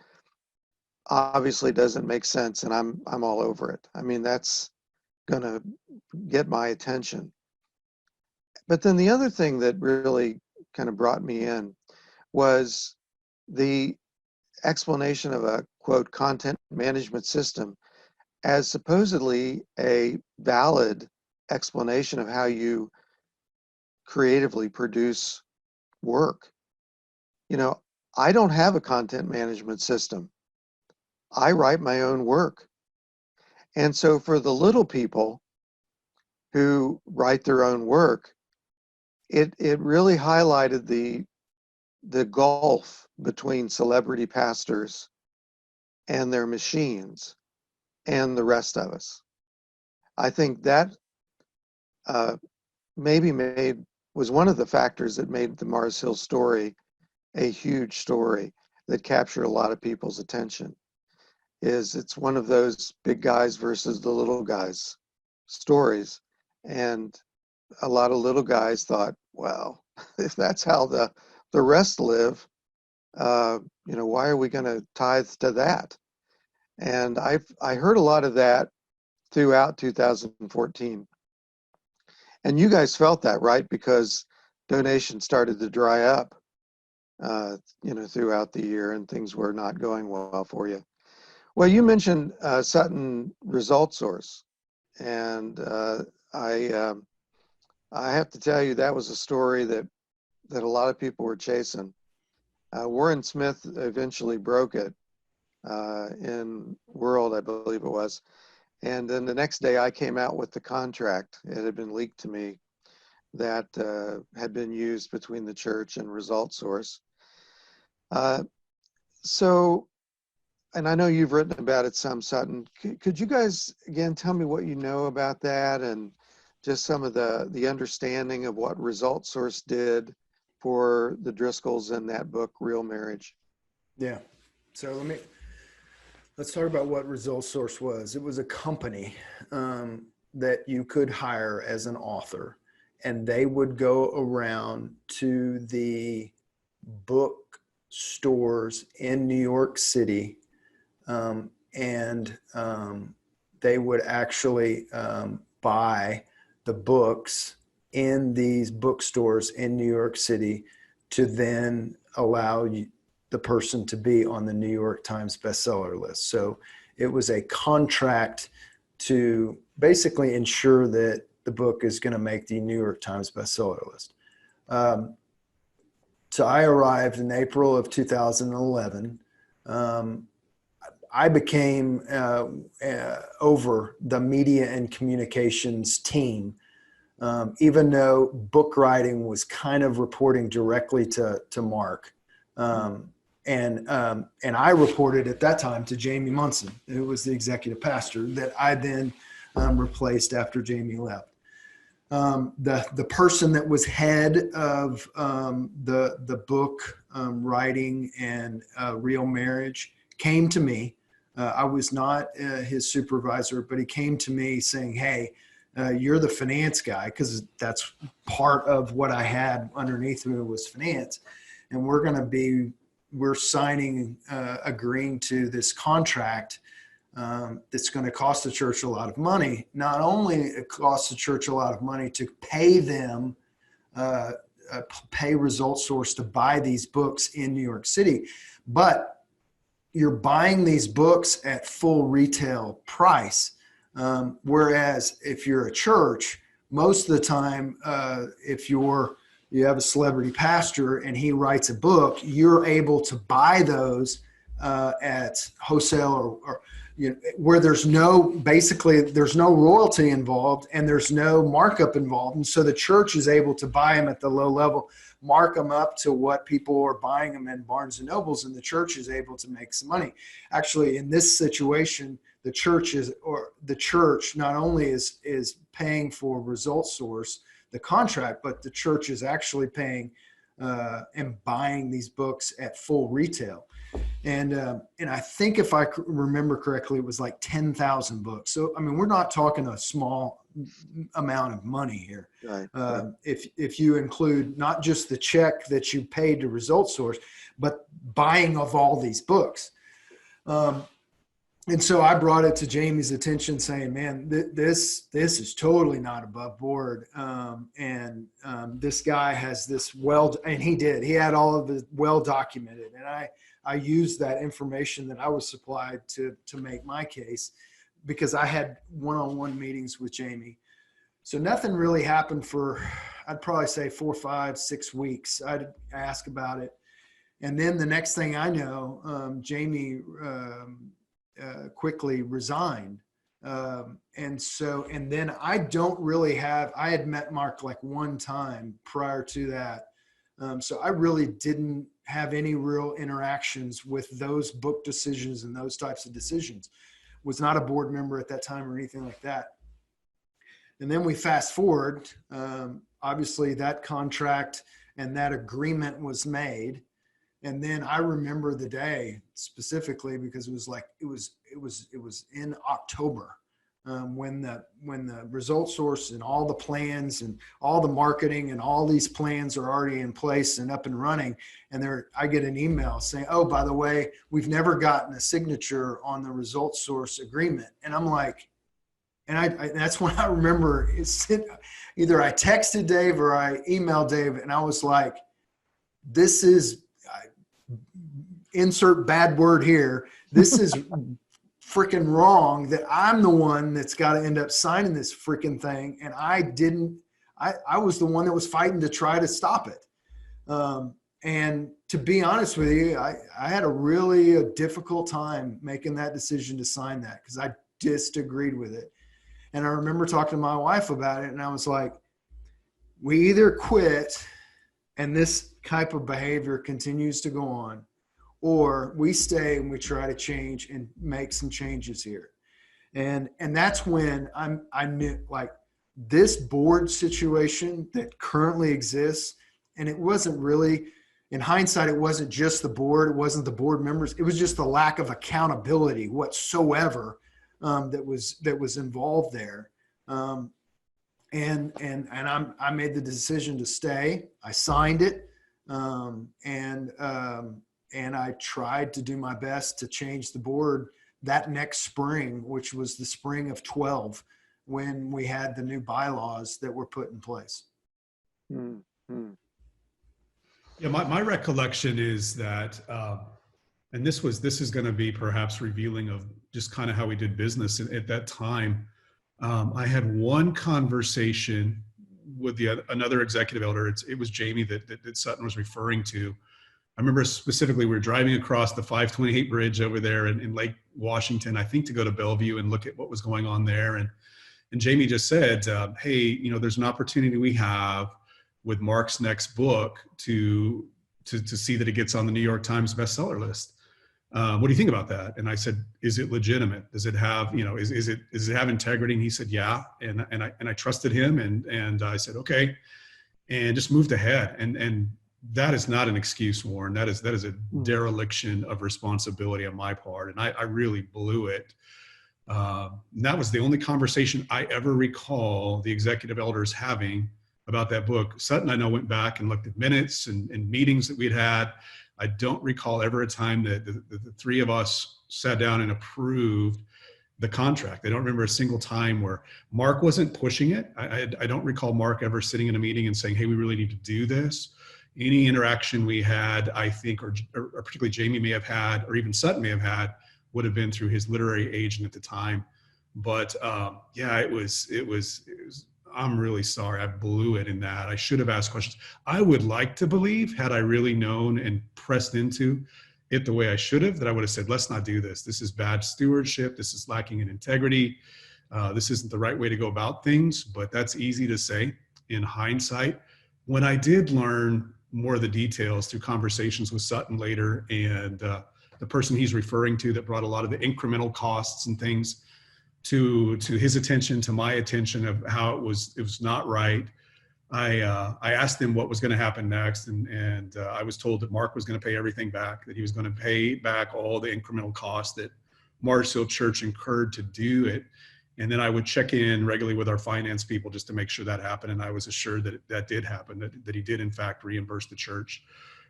obviously doesn't make sense, and I'm all over it. I mean, that's gonna get my attention. But then the other thing that really kind of brought me in was the explanation of a, quote, content management system as supposedly a valid explanation of how you creatively produce work. I don't have a content management system. I write my own work. And so for the little people who write their own work, it really highlighted the gulf between celebrity pastors and their machines and the rest of us. I think that was one of the factors that made the Mars Hill story a huge story that captured a lot of people's attention. It's one of those big guys versus the little guys stories. And a lot of little guys thought, well, if that's how the rest live, why are we going to tithe to that? And I heard a lot of that throughout 2014. And you guys felt that, right? Because donations started to dry up, throughout the year, and things were not going well for you. Well, you mentioned Sutton Result Source, and I have to tell you, that was a story that a lot of people were chasing. Warren Smith eventually broke it in World, I believe it was. And then the next day I came out with the contract. It had been leaked to me that had been used between the church and Result Source. And I know you've written about it some, Sutton. Could you guys, again, tell me what you know about that and just some of the understanding of what Result Source did for the Driscolls in that book, Real Marriage? Yeah. So let's talk about what Result Source was. It was a company that you could hire as an author, and they would go around to the book stores in New York City, and they would actually buy the books in these bookstores in New York City to then allow the person to be on the New York Times bestseller list. So it was a contract to basically ensure that the book is going to make the New York Times bestseller list. So I arrived in April of 2011. I became over the media and communications team, even though book writing was kind of reporting directly to Mark. And I reported at that time to Jamie Munson, who was the executive pastor that I then replaced after Jamie left. The person that was head of the book writing and Real Marriage came to me. I was not his supervisor, but he came to me saying, hey, you're the finance guy, because that's part of what I had underneath me was finance. And we're signing, agreeing to this contract that's going to cost the church a lot of money. Not only it costs the church a lot of money to pay them, pay Result Source to buy these books in New York City, but you're buying these books at full retail price. Whereas if you're a church, most of the time, if you have a celebrity pastor and he writes a book, you're able to buy those at wholesale or where there's no royalty involved and there's no markup involved. And so the church is able to buy them at the low level, mark them up to what people are buying them in Barnes and Nobles, and the church is able to make some money. Actually, in this situation, the church not only is paying for Result Source, the contract, but the church is actually paying and buying these books at full retail. And I think if I remember correctly, it was like 10,000 books. So, I mean, we're not talking a small amount of money here. Right. If you include not just the check that you paid to Result Source, but buying of all these books. And so I brought it to Jamie's attention saying, man, this is totally not above board. And this guy has this and he had all of it well documented. And I used that information that I was supplied to make my case, because I had one-on-one meetings with Jamie. So nothing really happened for, I'd probably say 4, 5, 6 weeks. I'd ask about it. And then the next thing I know, Jamie quickly resigned. And then I had met Mark like one time prior to that. So I really didn't have any real interactions with those book decisions and those types of decisions. Was not a board member at that time or anything like that. And then we fast forward, obviously that contract and that agreement was made. And then I remember the day specifically because it was in October when the Result Source and all the plans and all the marketing and all these plans are already in place and up and running. And I get an email saying, oh, by the way, we've never gotten a signature on the Result Source agreement. And I'm like, that's when I remember either I texted Dave or I emailed Dave, and I was like, this is insert bad word here. This is freaking wrong that I'm the one that's got to end up signing this freaking thing. And I was the one that was fighting to try to stop it. And to be honest with you, I had a really difficult time making that decision to sign that because I disagreed with it. And I remember talking to my wife about it, and I was like, we either quit and this type of behavior continues to go on, or we stay and we try to change and make some changes here. And that's when I knew, like, this board situation that currently exists, and it wasn't really, in hindsight, it wasn't just the board, it wasn't the board members, it was just the lack of accountability whatsoever that was involved there. And I made the decision to stay. I signed it, and I tried to do my best to change the board that next spring, which was the spring of 12, when we had the new bylaws that were put in place. Mm, mm, Yeah, my recollection is that, and this is going to be perhaps revealing of just kind of how we did business at that time. I had one conversation with another executive elder. It was Jamie that Sutton was referring to. I remember specifically we were driving across the 528 bridge over there in Lake Washington, I think to go to Bellevue and look at what was going on there. And Jamie just said, hey, there's an opportunity we have with Mark's next book to see that it gets on the New York Times bestseller list. What do you think about that? And I said, is it legitimate? Does it have, does it have integrity? And he said, yeah. And I trusted him, and I said, okay, and just moved ahead. And that is not an excuse, Warren. That is a dereliction of responsibility on my part, and I really blew it. That was the only conversation I ever recall the executive elders having about that book. Sutton, I know, went back and looked at minutes and meetings that we'd had. I don't recall ever a time that the three of us sat down and approved the contract. I don't remember a single time where Mark wasn't pushing it. I don't recall Mark ever sitting in a meeting and saying, hey, we really need to do this. Any interaction we had, I think, or particularly Jamie may have had, or even Sutton may have had, would have been through his literary agent at the time. But yeah, it was, I'm really sorry. I blew it in that. I should have asked questions. I would like to believe, had I really known and pressed into it the way I should have, that I would have said, let's not do this. This is bad stewardship. This is lacking in integrity. This isn't the right way to go about things, but that's easy to say in hindsight. When I did learn more of the details through conversations with Sutton later, and the person he's referring to that brought a lot of the incremental costs and things to his attention, to my attention, of how it was not right. I asked him what was going to happen next, and I was told that Mark was going to pay everything back, that he was going to pay back all the incremental costs that Mars Hill Church incurred to do it. And then I would check in regularly with our finance people just to make sure that happened. And I was assured that that did happen, that he did in fact reimburse the church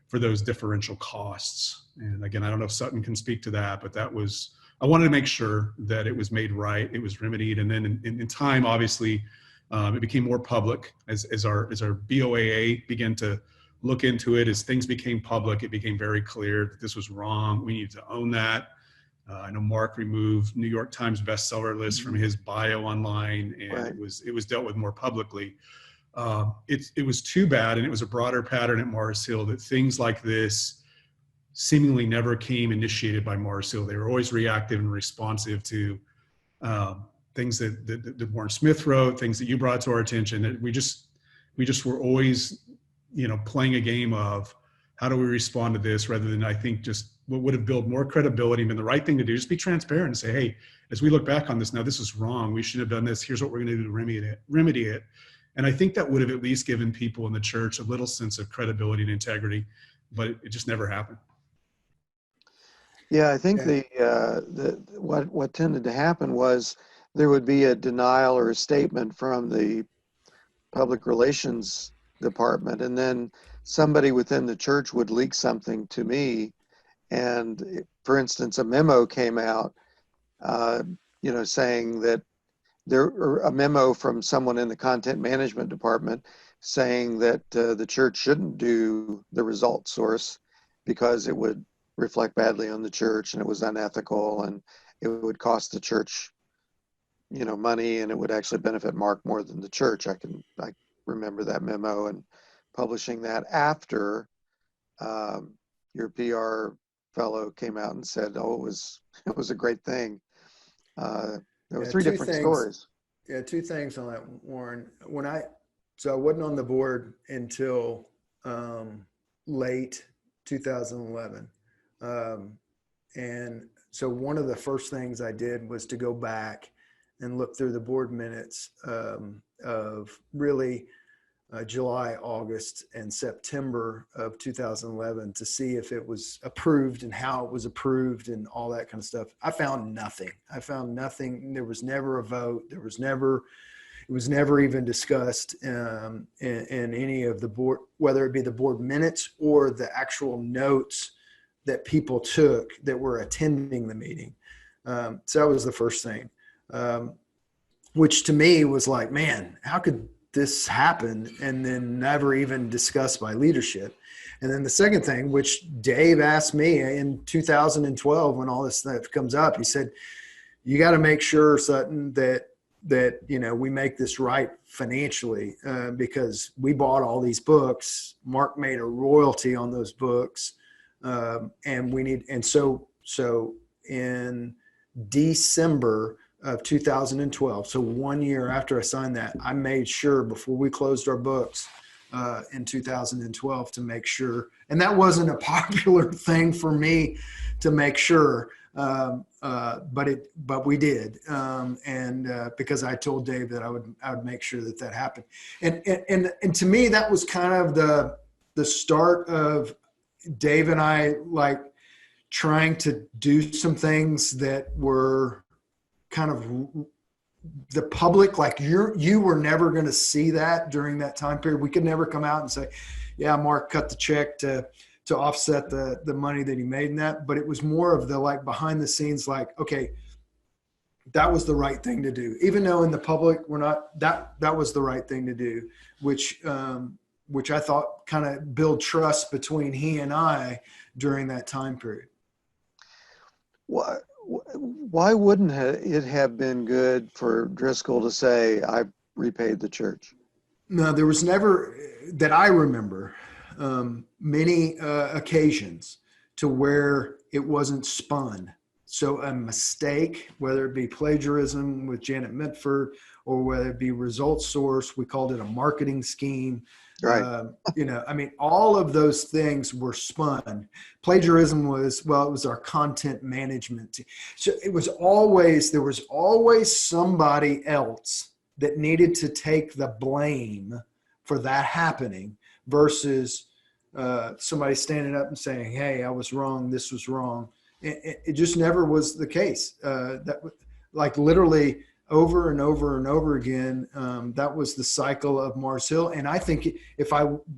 for those differential costs. And again, I don't know if Sutton can speak to that, but I wanted to make sure that it was made right, it was remedied. And then in time, obviously, it became more public as our BOAA began to look into it. As things became public, it became very clear that this was wrong. We needed to own that. I know Mark removed New York Times bestseller list from his bio online, and right. it was dealt with more publicly. It was too bad, and it was a broader pattern at Mars Hill, that things like this seemingly never came initiated by Mars Hill. They were always reactive and responsive to things that Warren Smith wrote, things that you brought to our attention. That we just were always, playing a game of how do we respond to this, rather than, I think, just what would have built more credibility and been the right thing to do. Just be transparent and say, hey, as we look back on this now, this is wrong. We shouldn't have done this. Here's what we're going to do to remedy it. And I think that would have at least given people in the church a little sense of credibility and integrity, but it just never happened. Yeah, I think what tended to happen was there would be a denial or a statement from the public relations department, and then somebody within the church would leak something to me. And for instance, a memo came out, saying that or a memo from someone in the content management department saying that the church shouldn't do the result source because it would reflect badly on the church and it was unethical and it would cost the church, money, and it would actually benefit Mark more than the church. I remember that memo and publishing that after your PR fellow came out and said, "Oh, it was a great thing." There were three different stories. Yeah, two things on that, Warren. So I wasn't on the board until late 2011. And so one of the first things I did was to go back and look through the board minutes of really July, August, and September of 2011 to see if it was approved and how it was approved and all that kind of stuff. I found nothing. There was never a vote. It was never even discussed in any of the board, whether it be the board minutes or the actual notes that people took that were attending the meeting. So that was the first thing, which to me was like, man, how could this happen and then never even discussed by leadership. And then the second thing, which Dave asked me in 2012, when all this stuff comes up, he said, you got to make sure, Sutton, that we make this right financially, because we bought all these books. Mark made a royalty on those books. So in December of 2012, so 1 year after I signed that, I made sure before we closed our books in 2012 to make sure, and that wasn't a popular thing for me to make sure, but we did, because I told Dave that I would make sure that happened, and to me that was kind of the start of Dave and I like trying to do some things that were kind of the public, like you were never going to see that during that time period. We could never come out and say, yeah, Mark cut the check to offset the money that he made in that. But it was more of the like behind the scenes, like, okay, that was the right thing to do. Even though in the public we're not, that was the right thing to do, which I thought kind of build trust between he and I during that time period. Why wouldn't it have been good for Driscoll to say, I repaid the church? No, there was never, that I remember, many occasions to where it wasn't spun. So a mistake, whether it be plagiarism with Janet Mitford or whether it be results source, we called it a marketing scheme. Right. All of those things were spun. Plagiarism was, it was our content management team. So there was always somebody else that needed to take the blame for that happening versus somebody standing up and saying, hey, I was wrong. This was wrong. It just never was the case. That like literally over and over and over again, that was the cycle of Mars Hill. And I think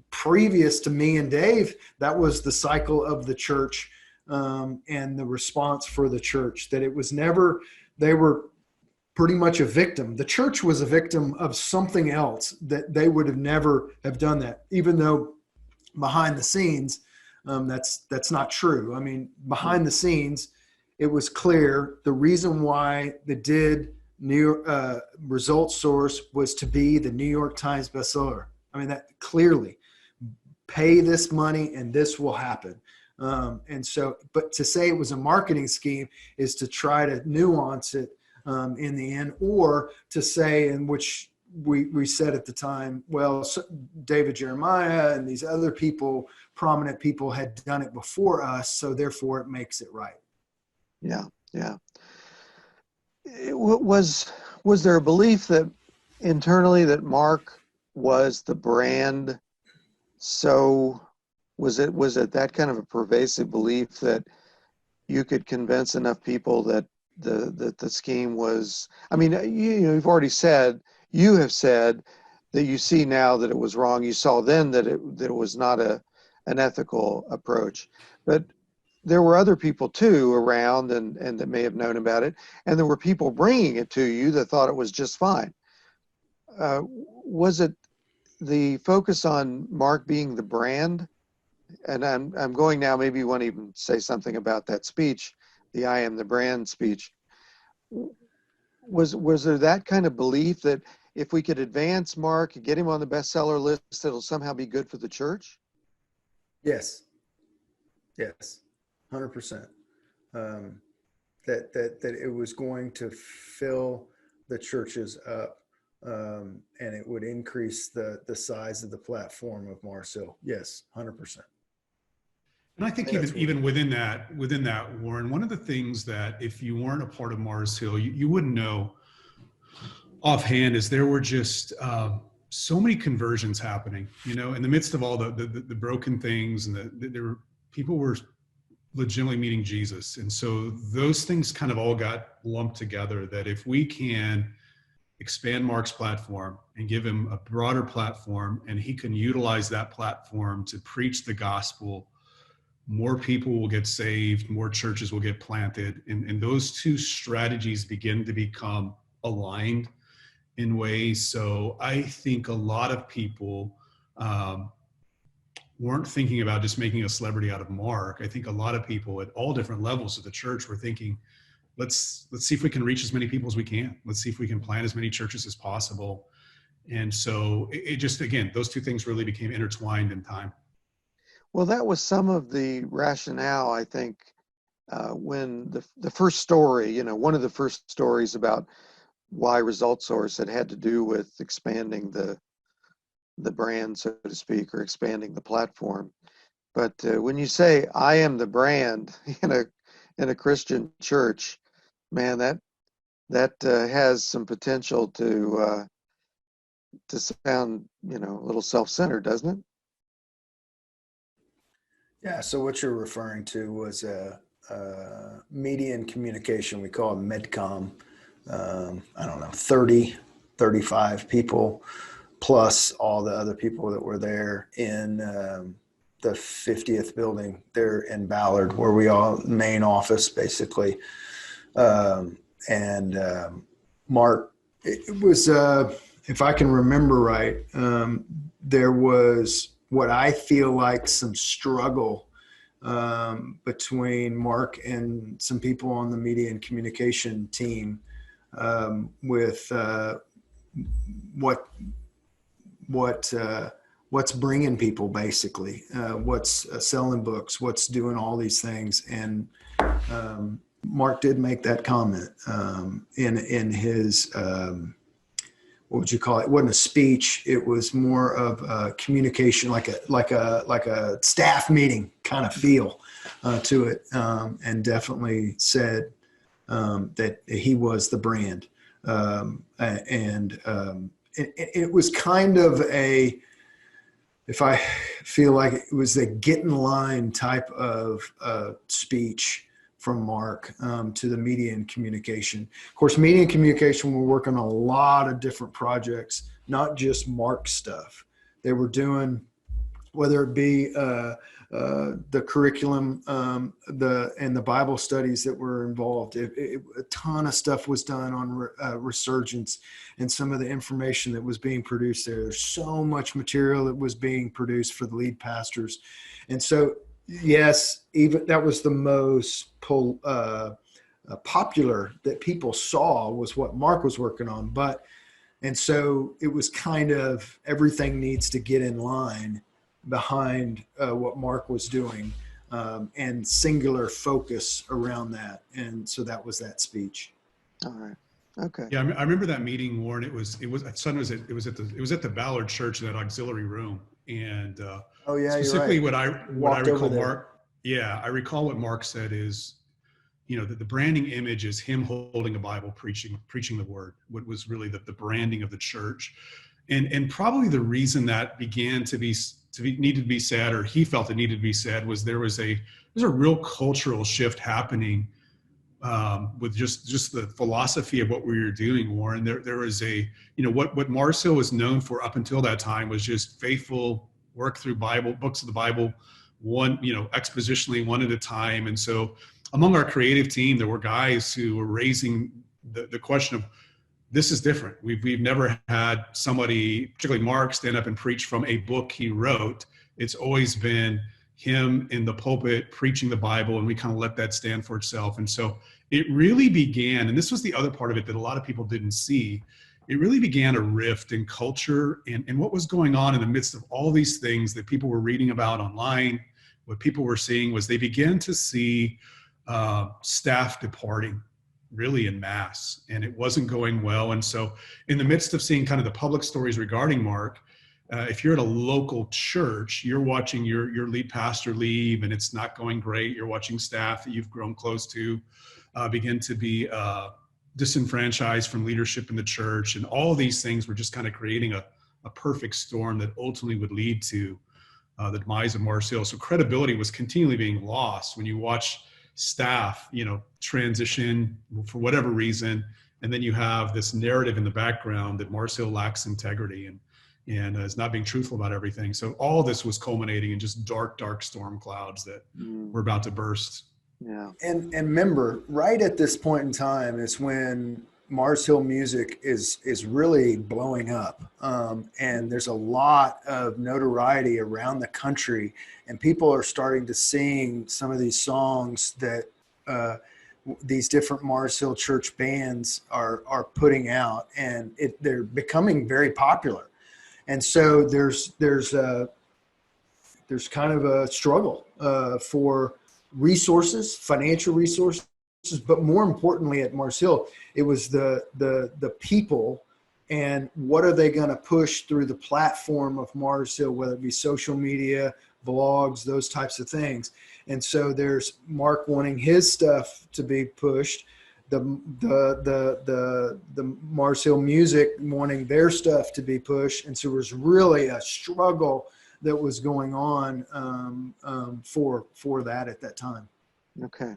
previous to me and Dave, that was the cycle of the church, and the response for the church, that it was never, they were pretty much a victim. The church was a victim of something else, that they would have never have done that, even though behind the scenes, that's not true. I mean, behind the scenes, it was clear the reason why they did result source was to be the New York Times bestseller. I mean, that clearly, pay this money and this will happen. But to say it was a marketing scheme is to try to nuance it in the end, or to say, in which we said at the time, well, David Jeremiah and these other people, prominent people, had done it before us, so therefore it makes it right. Yeah. Was there a belief that internally that Mark was the brand? So was it that kind of a pervasive belief that you could convince enough people that the scheme was? I mean, you have said that you see now that it was wrong. You saw then that it was not an ethical approach, but there were other people too around and that may have known about it. And there were people bringing it to you that thought it was just fine. Was it the focus on Mark being the brand? And I'm going now, maybe you want to even say something about that speech, the I am the brand speech. Was there that kind of belief that if we could advance Mark and get him on the bestseller list, it'll somehow be good for the church? Yes. 100%. That it was going to fill the churches up, and it would increase the size of the platform of Mars Hill. Yes, 100%. And I think even within that, Warren, one of the things that if you weren't a part of Mars Hill, you wouldn't know offhand is there were just so many conversions happening, in the midst of all the broken things, and people were legitimately meeting Jesus. And so those things kind of all got lumped together, that if we can expand Mark's platform and give him a broader platform, and he can utilize that platform to preach the gospel, more people will get saved, more churches will get planted. And those two strategies begin to become aligned. in ways. So I think a lot of people weren't thinking about just making a celebrity out of Mark. I think a lot of people at all different levels of the church were thinking, let's see if we can reach as many people as we can. Let's see if we can plant as many churches as possible. And so it just, again, those two things really became intertwined in time. Well, that was some of the rationale, I think, when the first story, one of the first stories about why Result Source had to do with expanding the brand, so to speak, or expanding the platform. But when you say I am the brand in a Christian church, man, that has some potential to sound a little self-centered, doesn't it? Yeah. So what you're referring to was media and communication. We call it MedCom. I don't know, 30, 35 people, plus all the other people that were there in the 50th building there in Ballard, where we all main office basically. Mark, it was, if I can remember right, there was what I feel like some struggle between Mark and some people on the media and communication team with what's bringing people, basically, what's selling books, what's doing all these things. And Mark did make that comment in his what would you call it? It wasn't a speech. It was more of a communication, like a staff meeting kind of feel to it, and definitely said that he was the brand. It was kind of if I feel like it was a get in line type of speech from Mark to the media and communication. Of course, media and communication were working on a lot of different projects, not just Mark stuff. They were doing, whether it be the curriculum, the Bible studies that were involved. A ton of stuff was done on Resurgence and some of the information that was being produced there. There's so much material that was being produced for the lead pastors. And so, yes, even that was the most popular that people saw was what Mark was working on. And so it was kind of everything needs to get in line behind what Mark was doing, and singular focus around that. And so that was that speech. All right. Okay. Yeah, I remember that meeting, Warren. It was at the Ballard Church in that auxiliary room, and specifically you're right. what I recall Mark. Yeah, I recall what Mark said is, that the branding image is him holding a Bible, preaching the word. What was really the branding of the church, and probably the reason that began to needed to be said, or he felt it needed to be said, was there's a real cultural shift happening with just the philosophy of what we were doing, Warren. There was what Marcel was known for up until that time was just faithful work through books of the Bible, one, expositionally, one at a time. And so among our creative team, there were guys who were raising the question of, this is different. We've never had somebody, particularly Mark, stand up and preach from a book he wrote. It's always been him in the pulpit preaching the Bible, and we kind of let that stand for itself. And so it really began, and this was the other part of it that a lot of people didn't see, it really began a rift in culture and what was going on in the midst of all these things that people were reading about online. What people were seeing was they began to see staff departing really en masse, and it wasn't going well. And so in the midst of seeing kind of the public stories regarding Mark, if you're at a local church, you're watching your lead pastor leave and it's not going great. You're watching staff that you've grown close to begin to be disenfranchised from leadership in the church. And all of these things were just kind of creating a perfect storm that ultimately would lead to the demise of Marcel. So credibility was continually being lost when you watch staff, transition for whatever reason. And then you have this narrative in the background that Marcel lacks integrity and is not being truthful about everything. So all this was culminating in just dark, dark storm clouds that were about to burst. Yeah. And remember, right at this point in time is when Mars Hill music is really blowing up, and there's a lot of notoriety around the country, and people are starting to sing some of these songs that these different Mars Hill church bands are putting out, and they're becoming very popular. And so there's kind of a struggle for resources, financial resources, but more importantly at Mars Hill, it was the people and what are they going to push through the platform of Mars Hill, whether it be social media, blogs, those types of things. And so there's Mark wanting his stuff to be pushed, the Mars Hill music wanting their stuff to be pushed. And so there was really a struggle that was going on for that at that time. Okay.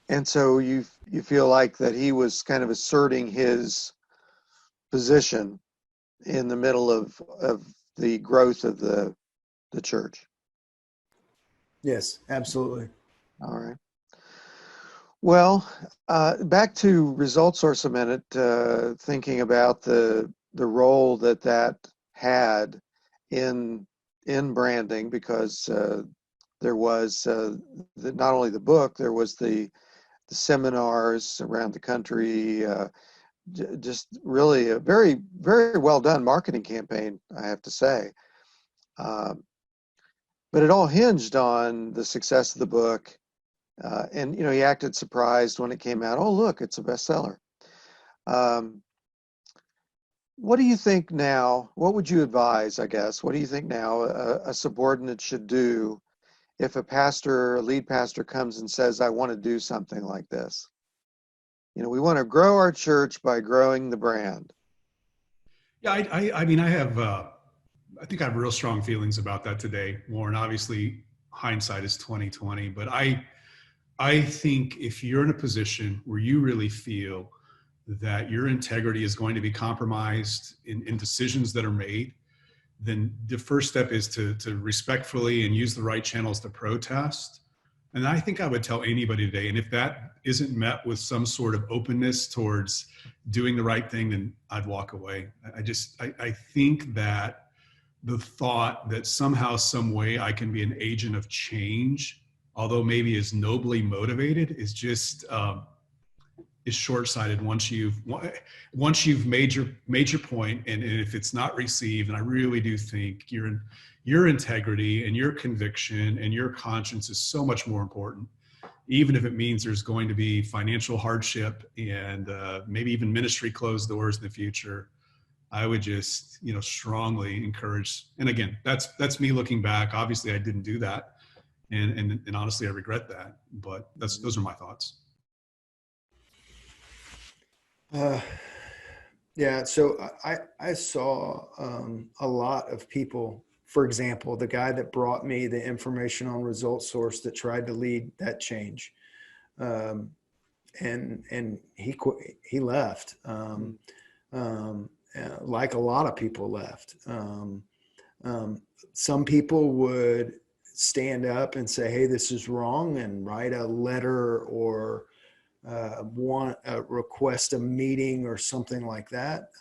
And so you feel like that he was kind of asserting his position in the middle of the growth of the church. Yes, absolutely. All right. Well, back to Result Source a minute, thinking about the role that had in branding, because there was not only the book, there was the seminars around the country, just really a very, very well done marketing campaign, I have to say. But it all hinged on the success of the book. And, he acted surprised when it came out. Oh, look, it's a bestseller. What do you think now? What would you advise, I guess? What do you think now a subordinate should do if a lead pastor comes and says, I want to do something like this? We want to grow our church by growing the brand. Yeah, I mean, I think I have real strong feelings about that today, Warren. Obviously, hindsight is 2020, but I think if you're in a position where you really feel that your integrity is going to be compromised in decisions that are made, then the first step is to respectfully and use the right channels to protest. And I think I would tell anybody today, and if that isn't met with some sort of openness towards doing the right thing, then I'd walk away. I think that the thought that somehow, some way I can be an agent of change, although maybe is nobly motivated, is just is short-sighted once you've made your point, and if it's not received. And I really do think your integrity and your conviction and your conscience is so much more important, even if it means there's going to be financial hardship and maybe even ministry closed doors in the future. I would just strongly encourage. And again, that's me looking back. Obviously I didn't do that, and honestly I regret that, but those are my thoughts. Yeah, so I saw a lot of people, for example, the guy that brought me the information on Result Source that tried to lead that change, and he left, like a lot of people left. Some people would stand up and say, hey, this is wrong, and write a letter or request a meeting or something like that.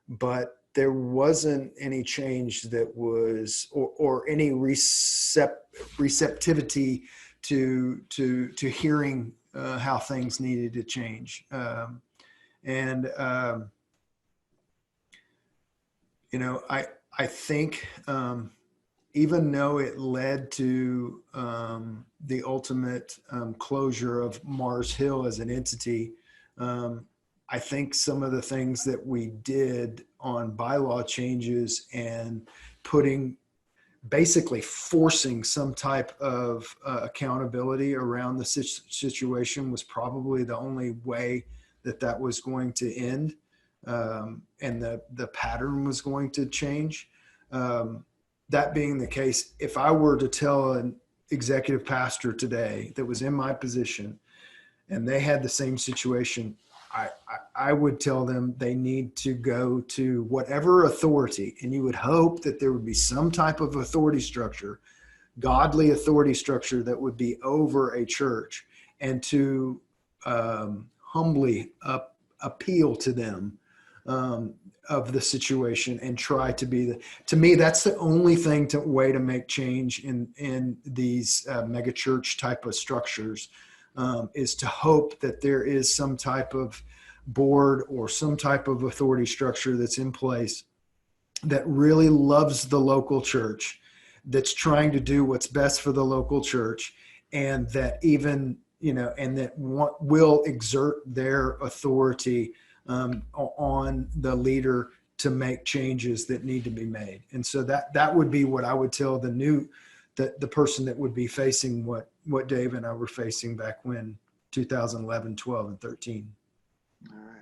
But there wasn't any change that was, or any receptivity to hearing how things needed to change. I think even though it led to the ultimate closure of Mars Hill as an entity, I think some of the things that we did on bylaw changes and basically forcing some type of accountability around the situation was probably the only way that was going to end, and the pattern was going to change. That being the case, if I were to tell an executive pastor today that was in my position and they had the same situation, I would tell them they need to go to whatever authority, and you would hope that there would be some type of authority structure, godly authority structure that would be over a church, and to humbly appeal to them of the situation and try to be to me, that's the only way to make change in these mega church type of structures, is to hope that there is some type of board or some type of authority structure that's in place that really loves the local church, that's trying to do what's best for the local church, and that even, and that will exert their authority on the leader to make changes that need to be made. And so that would be what I would tell the person that would be facing what Dave and I were facing back when 2011, 12, and 13. All right.